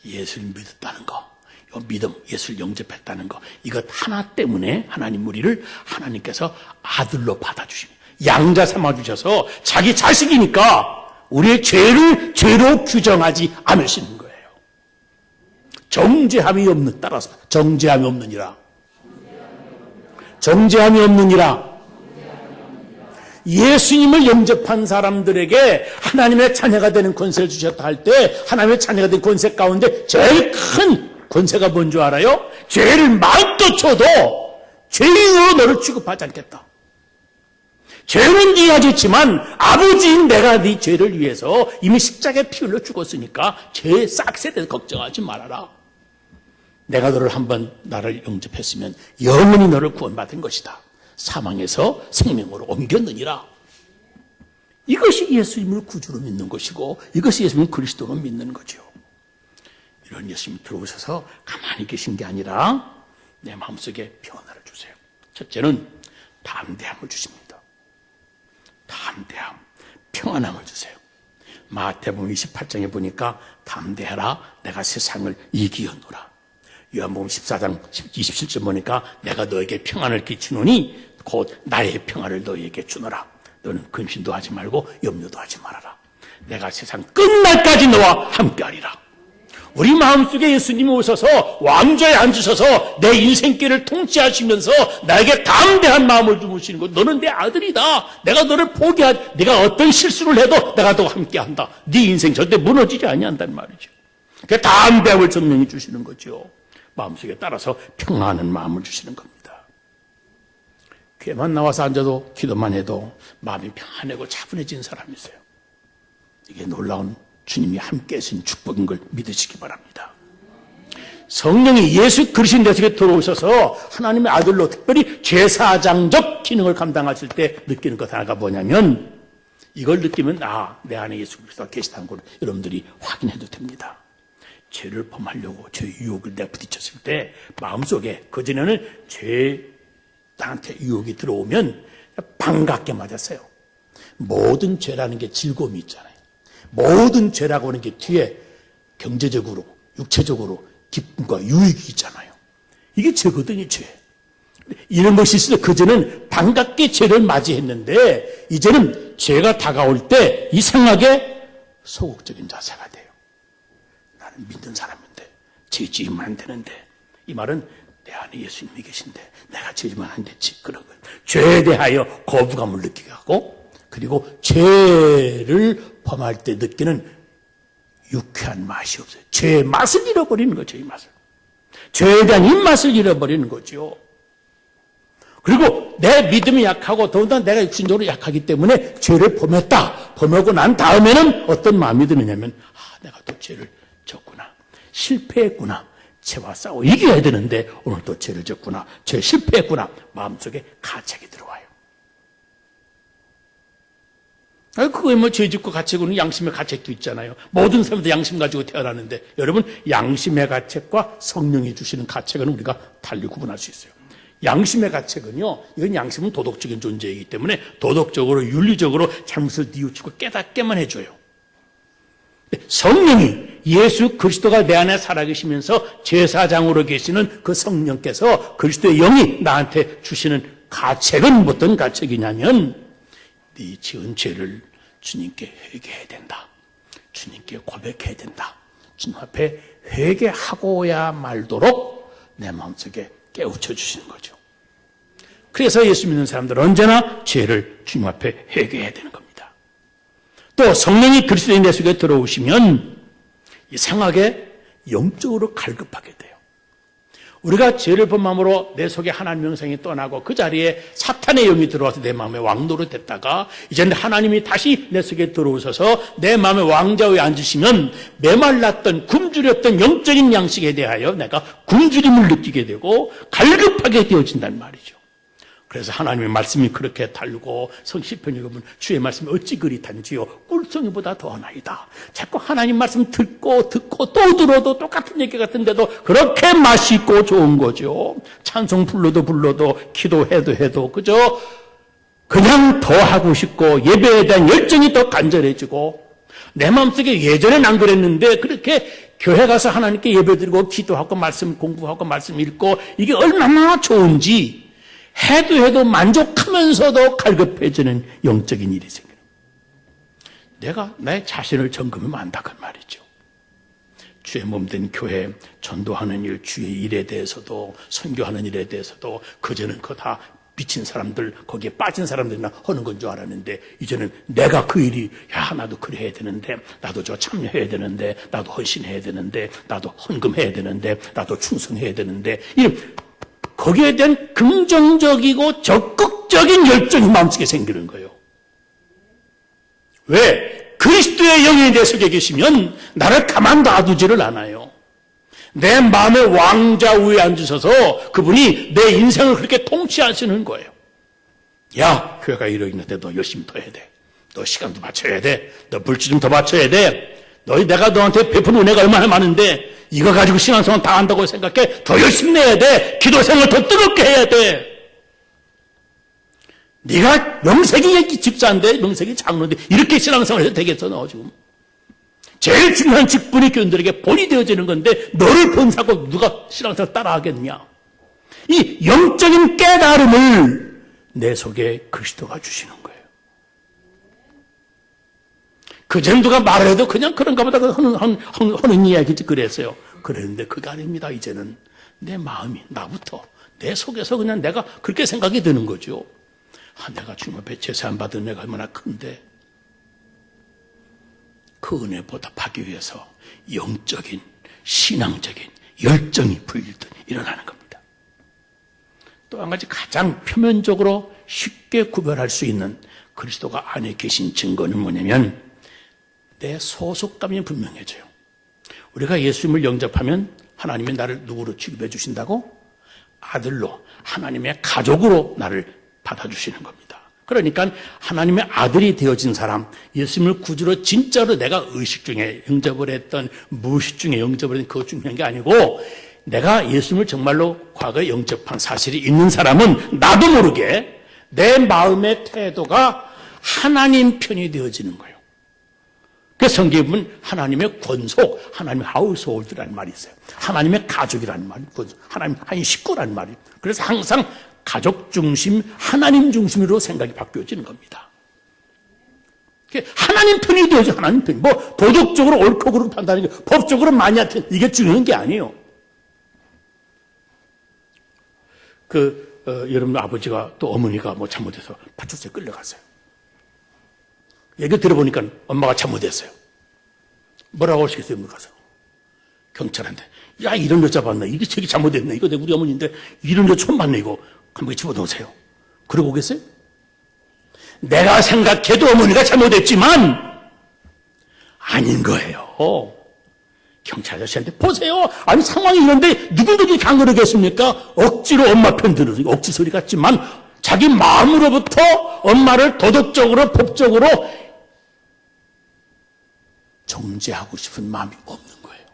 예수를 믿었다는 거, 이 믿음, 예수를 영접했다는 거, 이것 하나 때문에 하나님 우리를 하나님께서 아들로 받아주십니다. 양자 삼아주셔서 자기 자식이니까 우리의 죄를 죄로 규정하지 않으시는 거예요. 정죄함이 없는, 따라서 정죄함이 없느니라. 정죄함이 없느니라. 예수님을 영접한 사람들에게 하나님의 자녀가 되는 권세를 주셨다 할 때 하나님의 자녀가 된 권세 가운데 제일 큰 권세가 뭔 줄 알아요? 죄를 마음껏 쳐도 죄인으로 너를 취급하지 않겠다. 죄는 네가 짓지만 아버지인 내가 네 죄를 위해서 이미 십자가에 피 흘려 죽었으니까 죄의 싹스에 대해서 걱정하지 말아라. 내가 너를 한번 나를 영접했으면 영원히 너를 구원받은 것이다. 사망에서 생명으로 옮겼느니라. 이것이 예수님을 구주로 믿는 것이고 이것이 예수님을 그리스도로 믿는 거죠. 이런 예수님이 들어오셔서 가만히 계신 게 아니라 내 마음속에 변화를 주세요. 첫째는 담대함을 주십니다. 담대함, 평안함을 주세요. 마태복음 28장에 보니까 담대하라 내가 세상을 이기었노라. 요한복음 14장 27절 보니까 내가 너에게 평안을 끼치노니 곧 나의 평안을 너에게 주노라. 너는 근심도 하지 말고 염려도 하지 말아라. 내가 세상 끝날까지 너와 함께하리라. 우리 마음속에 예수님이 오셔서 왕좌에 앉으셔서 내 인생길을 통치하시면서 나에게 담대한 마음을 주무시는 것. 너는 내 아들이다. 내가 너를 포기하지. 네가 어떤 실수를 해도 내가 너와 함께한다. 네 인생 절대 무너지지 아니한다는 말이죠. 그 담대함을 전명히 주시는 거죠. 마음속에 따라서 평안한 마음을 주시는 겁니다. 교회만 나와서 앉아도 기도만 해도 마음이 평안하고 차분해진 사람이 있어요. 이게 놀라운 주님이 함께 하신 축복인 걸 믿으시기 바랍니다. 성령이 예수 그리스도 내 속에 들어오셔서 하나님의 아들로 특별히 제사장적 기능을 감당하실 때 느끼는 것 하나가 뭐냐면 이걸 느끼면 내 안에 예수 그리스도가 계시다는 걸 여러분들이 확인해도 됩니다. 죄를 범하려고 죄의 유혹을 내부딪혔을 때 마음속에 그전에는 나한테 유혹이 들어오면 반갑게 맞았어요. 모든 죄라는 게 즐거움이 있잖아요. 모든 죄라고 하는 게 뒤에 경제적으로 육체적으로 기쁨과 유익이 있잖아요. 이게 죄거든요. 죄. 이런 것이 있을 때 그전에는 반갑게 죄를 맞이했는데 이제는 죄가 다가올 때 이상하게 소극적인 자세가 돼요. 나는 믿는 사람인데 죄 지으면 안 되는데 이 말은 내 안에 예수님이 계신데 내가 죄지면 안 됐지. 그런 거예요. 죄에 대하여 거부감을 느끼게 하고 그리고 죄를 범할 때 느끼는 유쾌한 맛이 없어요. 죄의 맛을 잃어버리는 거죠. 죄의 맛을. 죄에 대한 입맛을 잃어버리는 거죠. 그리고 내 믿음이 약하고 더군다나 내가 육신적으로 약하기 때문에 죄를 범했다. 범하고 난 다음에는 어떤 마음이 드느냐면 내가 또 죄를 졌구나. 실패했구나. 죄와 싸워 이겨야 되는데 오늘 또 죄를 졌구나. 죄 실패했구나. 마음속에 가책이 들어와요. 그거에 죄 짓고 가책은 양심의 가책도 있잖아요. 모든 사람도 양심 가지고 태어나는데 여러분 양심의 가책과 성령이 주시는 가책은 우리가 달리 구분할 수 있어요. 양심의 가책은요, 이건 양심은 도덕적인 존재이기 때문에 도덕적으로 윤리적으로 잘못을 뉘우치고 깨닫게만 해줘요. 성령이 예수 그리스도가 내 안에 살아계시면서 제사장으로 계시는 그 성령께서 그리스도의 영이 나한테 주시는 가책은 어떤 가책이냐면 네 지은 죄를 주님께 회개해야 된다. 주님께 고백해야 된다. 주님 앞에 회개하고야 말도록 내 마음속에 깨우쳐 주시는 거죠. 그래서 예수 믿는 사람들은 언제나 죄를 주님 앞에 회개해야 되는 겁니다. 또 성령이 그리스도의 내 속에 들어오시면 이상하게 영적으로 갈급하게 돼요. 우리가 죄를 범함으로 내 속에 하나님의 영생이 떠나고 그 자리에 사탄의 영이 들어와서 내 마음에 왕노릇 됐다가 이제는 하나님이 다시 내 속에 들어오셔서 내 마음에 왕좌에 앉으시면 메말랐던 굶주렸던 영적인 양식에 대하여 내가 굶주림을 느끼게 되고 갈급하게 되어진단 말이죠. 그래서 하나님의 말씀이 그렇게 달고 성시편에 보면 주의 말씀이 어찌 그리 단지요 꿀송이보다 더하나이다. 자꾸 하나님 말씀 듣고 또 들어도 똑같은 얘기 같은데도 그렇게 맛있고 좋은 거죠. 찬송 불러도 기도해도 그죠? 그냥 더 하고 싶고 예배에 대한 열정이 더 간절해지고 내 마음속에 예전엔 안 그랬는데 그렇게 교회 가서 하나님께 예배드리고 기도하고 말씀 공부하고 말씀 읽고 이게 얼마나 좋은지 해도 만족하면서도 갈급해지는 영적인 일이 생겨요. 내가 내 자신을 점검하면 안다 그 말이죠. 주의 몸된 교회, 전도하는 일, 주의 일에 대해서도, 선교하는 일에 대해서도 그전엔 그거 다 미친 사람들, 거기에 빠진 사람들이나 하는 건 줄 알았는데, 이제는 내가 그 일이, 야, 나도 그래 해야 되는데, 나도 저 참여해야 되는데, 나도 헌신해야 되는데, 나도 헌금해야 되는데, 나도 충성해야 되는데, 거기에 대한 긍정적이고 적극적인 열정이 마음속에 생기는 거예요. 왜? 그리스도의 영이 내 속에 계시면 나를 가만 놔두지를 않아요. 내 마음의 왕자 위에 앉으셔서 그분이 내 인생을 그렇게 통치하시는 거예요. 야, 교회가 이러는데 너 열심히 더 해야 돼. 너 시간도 맞춰야 돼. 너 물질 좀 더 맞춰야 돼. 내가 너한테 베푼 은혜가 얼마나 많은데 이거 가지고 신앙생활 다 한다고 생각해? 더 열심히 내야 돼. 기도 생활 더 뜨겁게 해야 돼. 네가 명색이 집사인데 명색이 장로인데 이렇게 신앙생활 해도 되겠어 너 지금? 제일 중요한 직분이 교인들에게 본이 되어지는 건데 너를 본사고 누가 신앙생활 따라하겠냐? 이 영적인 깨달음을 내 속에 그리스도가 주시는 거예요. 그전 누가 말해도 그냥 그런가 보다 하는 이야기지 그랬어요. 그랬는데 그게 아닙니다. 이제는 내 마음이 나부터 내 속에서 그냥 내가 그렇게 생각이 드는 거죠. 내가 주님 앞에 제사안 받은 은혜가 얼마나 큰데 그 은혜 보답하기 위해서 영적인 신앙적인 열정이 불일듯 일어나는 겁니다. 또 한 가지 가장 표면적으로 쉽게 구별할 수 있는 그리스도가 안에 계신 증거는 뭐냐면 내 소속감이 분명해져요. 우리가 예수님을 영접하면 하나님이 나를 누구로 취급해 주신다고? 아들로 하나님의 가족으로 나를 받아주시는 겁니다. 그러니까 하나님의 아들이 되어진 사람, 예수님을 구주로 진짜로 내가 의식 중에 영접을 했던 무의식 중에 영접을 했던 그것 중요한 게 아니고 내가 예수님을 정말로 과거에 영접한 사실이 있는 사람은 나도 모르게 내 마음의 태도가 하나님 편이 되어지는 거예요. 그래서 성경에 보면 하나님의 권속, 하나님의 하우스홀드라는 말이 있어요. 하나님의 가족이라는 말이 권속, 하나님 한 식구라는 말이. 그래서 항상 가족 중심, 하나님 중심으로 생각이 바뀌어지는 겁니다. 하나님 편이 되어져, 하나님 편. 뭐 도덕적으로 옳고 그르고 판단하는 게 법적으로 많이 하든 이게 중요한 게 아니에요. 여러분 아버지가 또 어머니가 뭐 잘못해서 파출소에 끌려갔어요. 얘기 들어보니까 엄마가 잘못했어요. 뭐라고 하시겠어요? 가서 경찰한테 야 이런 여자 봤나? 이게 저기 잘못했네. 이거 내 우리 어머니인데 이런 여자 처음 봤네. 이거 한번 집어넣으세요. 그러고 오겠어요? 내가 생각해도 어머니가 잘못했지만 아닌 거예요. 경찰 아저씨한테 보세요. 아니 상황이 이런데 누구든지 안 그러겠습니까? 억지로 엄마 편 들으니까 억지 소리 같지만 자기 마음으로부터 엄마를 도덕적으로 법적으로 정죄하고 싶은 마음이 없는 거예요.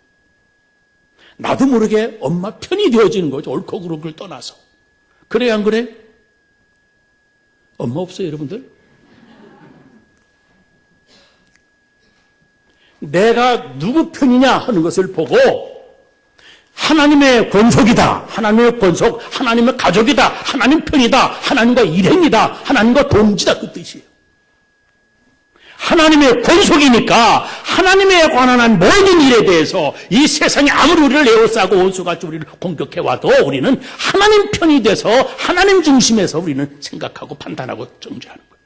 나도 모르게 엄마 편이 되어지는 거죠. 옳고 그르고를 떠나서. 그래 안 그래? 엄마 없어요 여러분들? 내가 누구 편이냐 하는 것을 보고 하나님의 권속이다. 하나님의 권속, 하나님의 가족이다. 하나님 편이다. 하나님과 일행이다. 하나님과 동지다. 그 뜻이에요. 하나님의 권속이니까 하나님에 관한 모든 일에 대해서 이 세상이 아무리 우리를 에워싸고 원수같이 우리를 공격해와도 우리는 하나님 편이 돼서 하나님 중심에서 우리는 생각하고 판단하고 정죄하는 거예요.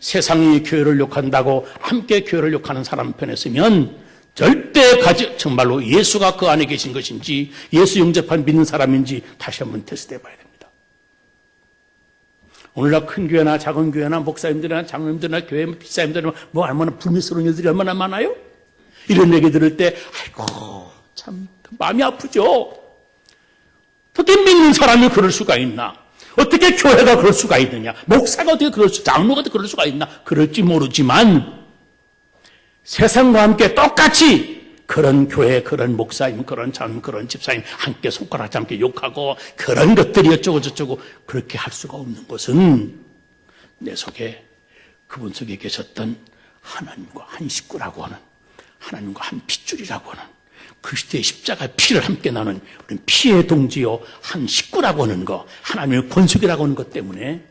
세상이 교회를 욕한다고 함께 교회를 욕하는 사람 편에 서면 절대 정말로 예수가 그 안에 계신 것인지 예수 영접한 믿는 사람인지 다시 한번 테스트해 봐야 됩니다. 오늘날 큰 교회나 작은 교회나 목사님들이나 장로님들이나 교회 집사님들이나 뭐 얼마나 불미스러운 일들이 얼마나 많아요? 이런 얘기 들을 때 아이고 참 마음이 아프죠. 어떻게 믿는 사람이 그럴 수가 있나? 어떻게 교회가 그럴 수가 있느냐? 목사가 어떻게 그럴 수, 장로가 어떻게 그럴 수가 있나? 그럴지 모르지만 세상과 함께 똑같이 그런 교회, 그런 목사님, 그런 장로님, 그런 집사님 함께 손가락질 함께 욕하고 그런 것들이 어쩌고 저쩌고 그렇게 할 수가 없는 것은 내 속에 그분 속에 계셨던 하나님과 한 식구라고 하는 하나님과 한 핏줄이라고 하는 그리스도의 십자가 피를 함께 나눈 우리 피의 동지요 한 식구라고 하는 거 하나님의 권속이라고 하는 것 때문에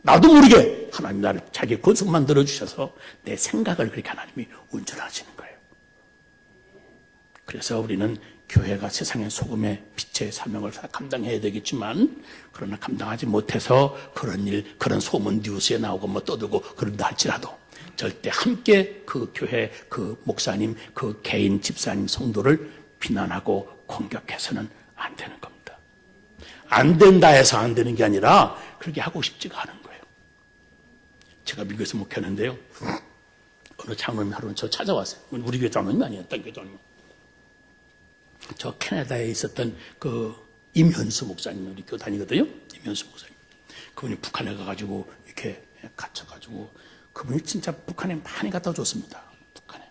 나도 모르게 하나님 나를 자기 권속 만들어 주셔서 내 생각을 그렇게 하나님이 운전하시는 거예요. 그래서 우리는 교회가 세상의 소금의 빛의 사명을 감당해야 되겠지만, 그러나 감당하지 못해서 그런 일, 그런 소문 뉴스에 나오고 뭐 떠들고 그런다 할지라도 절대 함께 그 교회, 그 목사님, 그 개인 집사님, 성도를 비난하고 공격해서는 안 되는 겁니다. 안 된다 해서 안 되는 게 아니라 그렇게 하고 싶지가 않은 거예요. 제가 미국에서 목회하는데요. 어느 장로님 하루는 저 찾아왔어요. 우리 교회 장로님 아니에요. 딴 교회 장로님. 저 캐나다에 있었던 그 임현수 목사님, 우리 교회 다니거든요. 임현수 목사님. 그분이 북한에 가가지고 이렇게 갇혀가지고 그분이 진짜 북한에 많이 갖다 줬습니다. 북한에.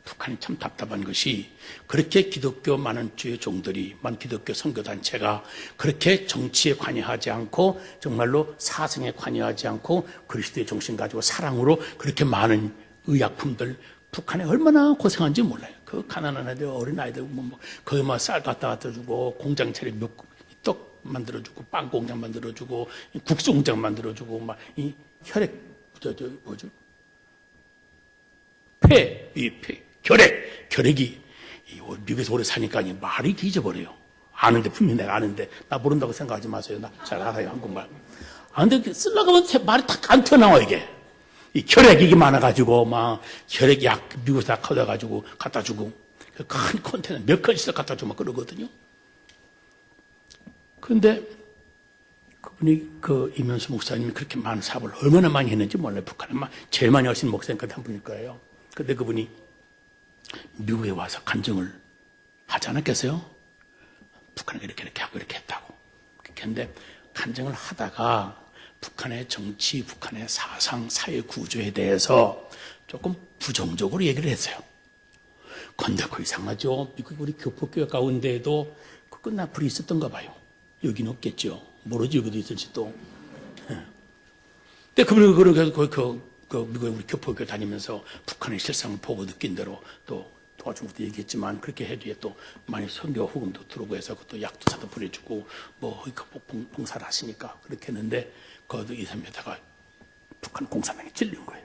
북한이 참 답답한 것이 그렇게 기독교 많은 주의 종들이, 많은 기독교 선교단체가 그렇게 정치에 관여하지 않고 정말로 사상에 관여하지 않고 그리스도의 정신 가지고 사랑으로 그렇게 많은 의약품들 북한에 얼마나 고생한지 몰라요. 그 가난한 애들, 어린 아이들, 거기만 쌀 갖다 주고, 공장 차려 떡 만들어주고, 빵 공장 만들어주고, 국수 공장 만들어주고, 막, 이 혈액, 뭐죠? 결핵이, 미국에서 오래 사니까 말이 뒤져버려요. 아는데, 분명히 내가 아는데, 나 모른다고 생각하지 마세요. 나 잘 알아요, 한국말. 근데 쓰려고 하면 말이 딱 안 튀어나와, 이게. 이 혈액이 많아가지고, 막, 혈액약, 미국에서 다 커져가지고, 갖다 주고, 큰 컨테이너 몇 건씩 갖다 주면 그러거든요. 그런데, 그분이, 이면수 목사님이 그렇게 많은 사업을 얼마나 많이 했는지 몰라요. 북한에 제일 많이 하신 목사님까지 한 분일 거예요. 근데 그분이 미국에 와서 간증을 하지 않았겠어요? 북한에 이렇게 하고 이렇게 했다고. 그렇게 했는데, 간증을 하다가, 북한의 정치, 북한의 사상, 사회 구조에 대해서 조금 부정적으로 얘기를 했어요. 근데 그 이상하죠. 미국 우리 교포교회 가운데에도 그 끝난 불이 있었던가 봐요. 여기는 없겠죠. 모르지 여기도 있을지 또. 근데 그분이 미국에 우리 교포교회 다니면서 북한의 실상을 보고 느낀 대로 또 도와준 것도 얘기했지만 그렇게 해뒤에 또 많이 선교 후금도 들어오고 해서 그것도 약도 사다 보내주고 뭐 봉사를 하시니까 그렇게 했는데 거기도 2, 3회다가 북한 공산당에 찔린 거예요.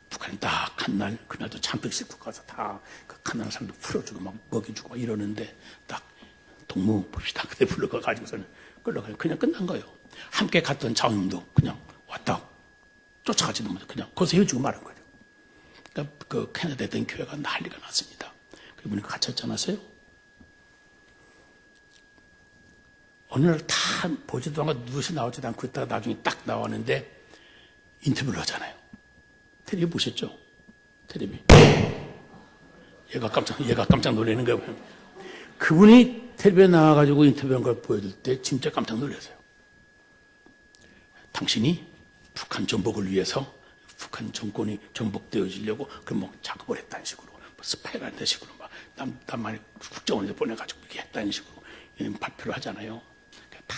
북한이 딱 한 날, 그날도 잔뜩 싣고 가서 다 그 가난한 사람들 풀어주고 막 먹여주고 막 이러는데 딱 동무 봅시다. 그때 불러가가지고서는 끌려가요. 그냥 끝난 거예요. 함께 갔던 장님도 그냥 왔다. 쫓아가지도 못해. 그냥 거기서 헤어지고 말한 거예요. 그러니까 그 캐나다에 있던 교회가 난리가 났습니다. 그분이 갇혔지 않았어요? 어느 날 다 보지도 않고 누구시 나오지도 않고 있다가 나중에 딱 나왔는데 인터뷰를 하잖아요. 텔레비 보셨죠? 텔레비. 얘가 깜짝 놀라는 거예요. 그분이 텔레비에 나와가지고 인터뷰한 걸 보여줄 때 진짜 깜짝 놀랐어요. 당신이 북한 전복을 위해서 북한 정권이 전복되어지려고 그런 뭐 작업을 했다는 식으로 뭐 스파이라는 식으로 막 남한이 국정원에서 보내가지고 이렇게 했다는 식으로 발표를 하잖아요. 다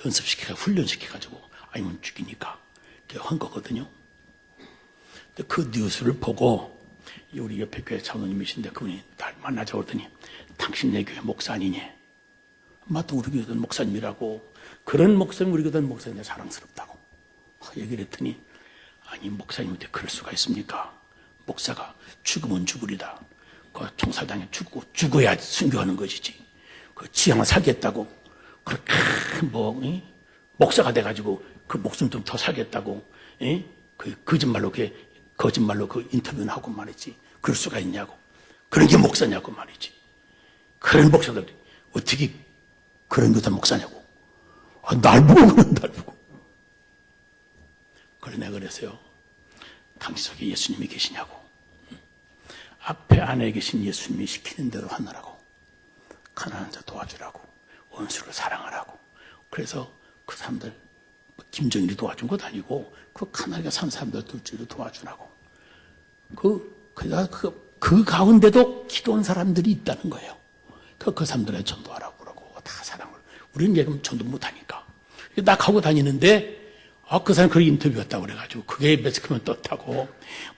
연습시켜가지고 훈련시켜가지고 아니면 죽이니까 한 거거든요. 근데 그 뉴스를 보고 우리 옆에 교회 장로님이신데 그분이 날 만나자고 그러더니 당신 내 교회 목사 아니니? 맞다 우리 교회 목사님이라고. 그런 목사님 우리 교회 목사님 사랑스럽다고 얘기를 했더니 아니 목사님한테 그럴 수가 있습니까? 목사가 죽으면 죽으리다. 그 총살당해 죽어야 순교하는 것이지. 그 지향을 살겠다고 그렇게 목사가 돼가지고 그 목숨 좀 더 살겠다고 그 거짓말로 그 인터뷰는 하고 말이지. 그럴 수가 있냐고. 그런 게 목사냐고 말이지. 그런 목사들이 어떻게 그런 교사 목사냐고. 날 보고 그런 날 보고. 그래 내가 그랬어요. 당신 속에 예수님이 계시냐고. 앞에 안에 계신 예수님이 시키는 대로 하느라고. 가난한 자 도와주라고. 원수를 사랑하라고. 그래서 그 사람들 김정일이 도와준 것도 아니고 그 가난하게 산 사람들 둘째로 도와주라고. 그 가운데도 기도한 사람들이 있다는 거예요. 그 사람들에 전도하라고 그러고 다 사랑을. 우리는 얘기하면 전도 못하니까. 나 하고 다니는데 그 사람 그렇게 인터뷰했다고 그래가지고 그게 매스컴은 떴다고.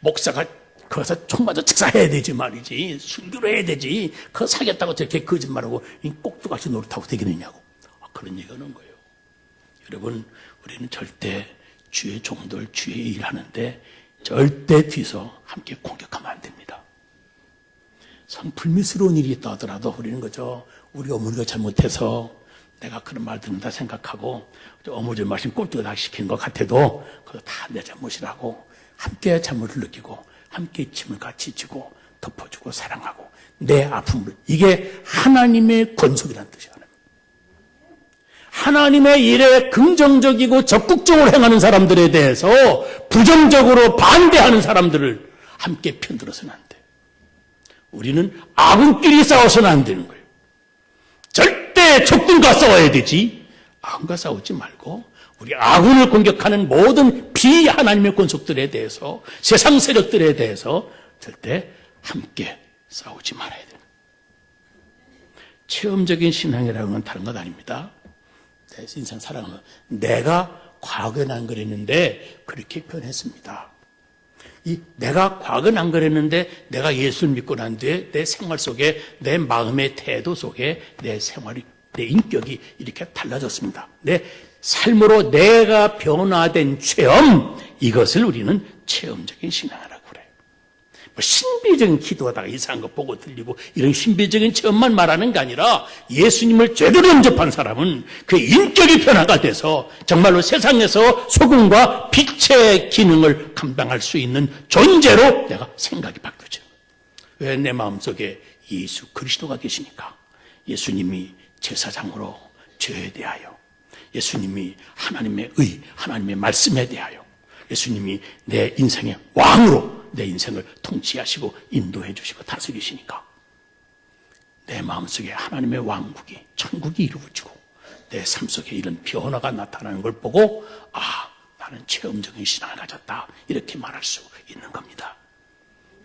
목사가 거기서 총 맞아 직사해야 되지 말이지. 순교를 해야 되지. 그거 사겠다고 저렇게 거짓말하고 꼭두같이 노릇하고 되겠느냐고. 그런 얘기가 하는 거예요. 여러분 우리는 절대 주의 종들 주의 일하는데 절대 뒤서 함께 공격하면 안 됩니다. 불미스러운 일이 있다 하더라도 우리는 그저 우리 어머니가 잘못해서 내가 그런 말 듣는다 생각하고 어머니 말씀 꼴뚜기닥 시키는 것 같아도 그거 다 내 잘못이라고 함께 잘못을 느끼고 함께 짐을 같이 지고 덮어주고 사랑하고 내 아픔을, 이게 하나님의 권속이라는 뜻이에요. 하나님의 일에 긍정적이고 적극적으로 행하는 사람들에 대해서 부정적으로 반대하는 사람들을 함께 편들어서는 안 돼. 우리는 아군끼리 싸워서는 안 되는 거예요. 절대 적들과 싸워야 되지, 아군과 싸우지 말고 우리 아군을 공격하는 모든 비하나님의 권속들에 대해서, 세상 세력들에 대해서 절대 함께 싸우지 말아야 돼요. 체험적인 신앙이라는 건 다른 것 아닙니다. 내 인생 살아가면 내가 과거엔 안 그랬는데 그렇게 변했습니다. 내가 과거엔 안 그랬는데 내가 예수를 믿고 난 뒤에 내 생활 속에, 내 마음의 태도 속에 내 생활이, 내 인격이 이렇게 달라졌습니다. 내 삶으로 내가 변화된 체험, 이것을 우리는 체험적인 신앙이라고 그래요. 신비적인 기도하다가 이상한 거 보고 들리고 이런 신비적인 체험만 말하는 게 아니라 예수님을 제대로 영접한 사람은 그 인격이 변화가 돼서 정말로 세상에서 소금과 빛의 기능을 감당할 수 있는 존재로 내가 생각이 바뀌어져요. 왜? 내 마음속에 예수 그리스도가 계시니까. 예수님이 제사장으로 죄에 대하여, 예수님이 하나님의 의, 하나님의 말씀에 대하여, 예수님이 내 인생의 왕으로 내 인생을 통치하시고 인도해 주시고 다스리시니까 내 마음속에 하나님의 왕국이, 천국이 이루어지고 내 삶 속에 이런 변화가 나타나는 걸 보고, 나는 체험적인 신앙을 가졌다, 이렇게 말할 수 있는 겁니다.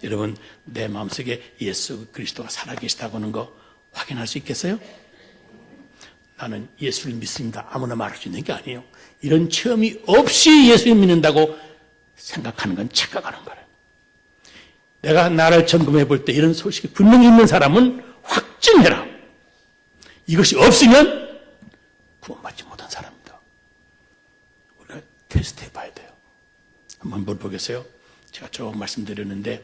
여러분, 내 마음속에 예수 그리스도가 살아계시다고 하는 거 확인할 수 있겠어요? 나는 예수를 믿습니다, 아무나 말할 수 있는 게 아니에요. 이런 체험이 없이 예수를 믿는다고 생각하는 건 착각하는 거예요. 내가 나를 점검해 볼 때 이런 소식이 분명히 있는 사람은 확증해라. 이것이 없으면 구원받지 못한 사람입니다. 우리가 테스트해 봐야 돼요. 한번 물어보겠어요? 제가 조금 말씀드렸는데,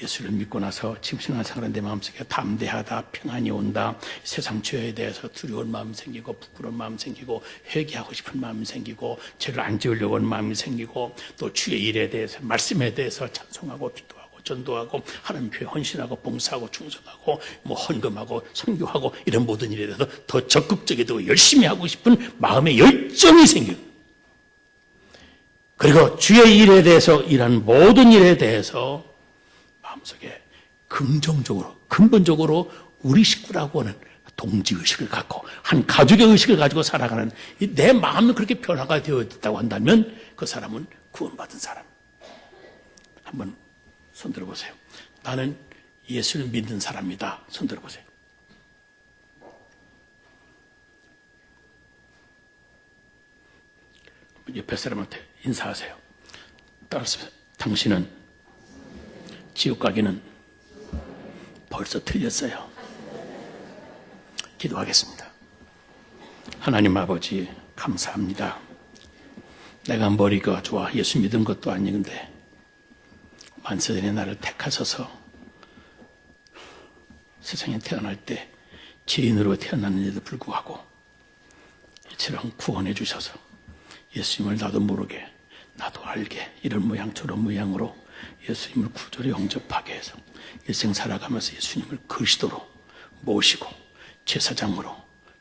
예수를 믿고 나서 지금 신앙생활은 내 마음속에 담대하다, 평안이 온다, 세상 죄에 대해서 두려운 마음이 생기고 부끄러운 마음이 생기고 회개하고 싶은 마음이 생기고 죄를 안 지으려고 하는 마음이 생기고 또 주의 일에 대해서, 말씀에 대해서 찬송하고 기도하고 전도하고 하나님 교회 헌신하고 봉사하고 충성하고 헌금하고 선교하고 이런 모든 일에 대해서 더 적극적이 되고 열심히 하고 싶은 마음의 열정이 생겨요. 그리고 주의 일에 대해서, 일하는 모든 일에 대해서 마음속에 긍정적으로, 근본적으로 우리 식구라고 하는 동지의식을 갖고 한 가족의 의식을 가지고 살아가는, 내 마음은 그렇게 변화가 되어 있다고 한다면 그 사람은 구원받은 사람. 한번 손 들어보세요. 나는 예수를 믿는 사람이다. 손 들어보세요. 옆에 사람한테 인사하세요. 따라서 당신은 지옥 가기는 벌써 틀렸어요. 기도하겠습니다. 하나님 아버지, 감사합니다. 내가 머리가 좋아 예수 믿은 것도 아닌데 만세전에 나를 택하셔서 세상에 태어날 때 죄인으로 태어났는데도 불구하고 이처럼 구원해 주셔서 예수님을 나도 모르게, 나도 알게, 이런 모양 저런 모양으로 예수님을 구주로 영접하게 해서 일생 살아가면서 예수님을 그리스도로 모시고 제사장으로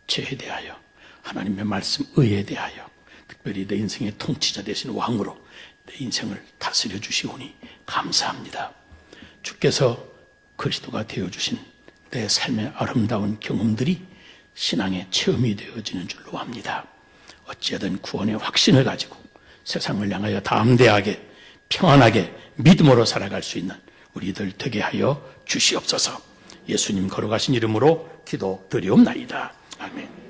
죄에 대하여, 하나님의 말씀 의에 대하여, 특별히 내 인생의 통치자 되신 왕으로 내 인생을 다스려 주시오니 감사합니다. 주께서 그리스도가 되어주신 내 삶의 아름다운 경험들이 신앙의 체험이 되어지는 줄로 압니다. 어찌하든 구원의 확신을 가지고 세상을 향하여 담대하게, 평안하게, 믿음으로 살아갈 수 있는 우리들 되게 하여 주시옵소서. 예수님 걸어가신 이름으로 기도드리옵나이다. 아멘.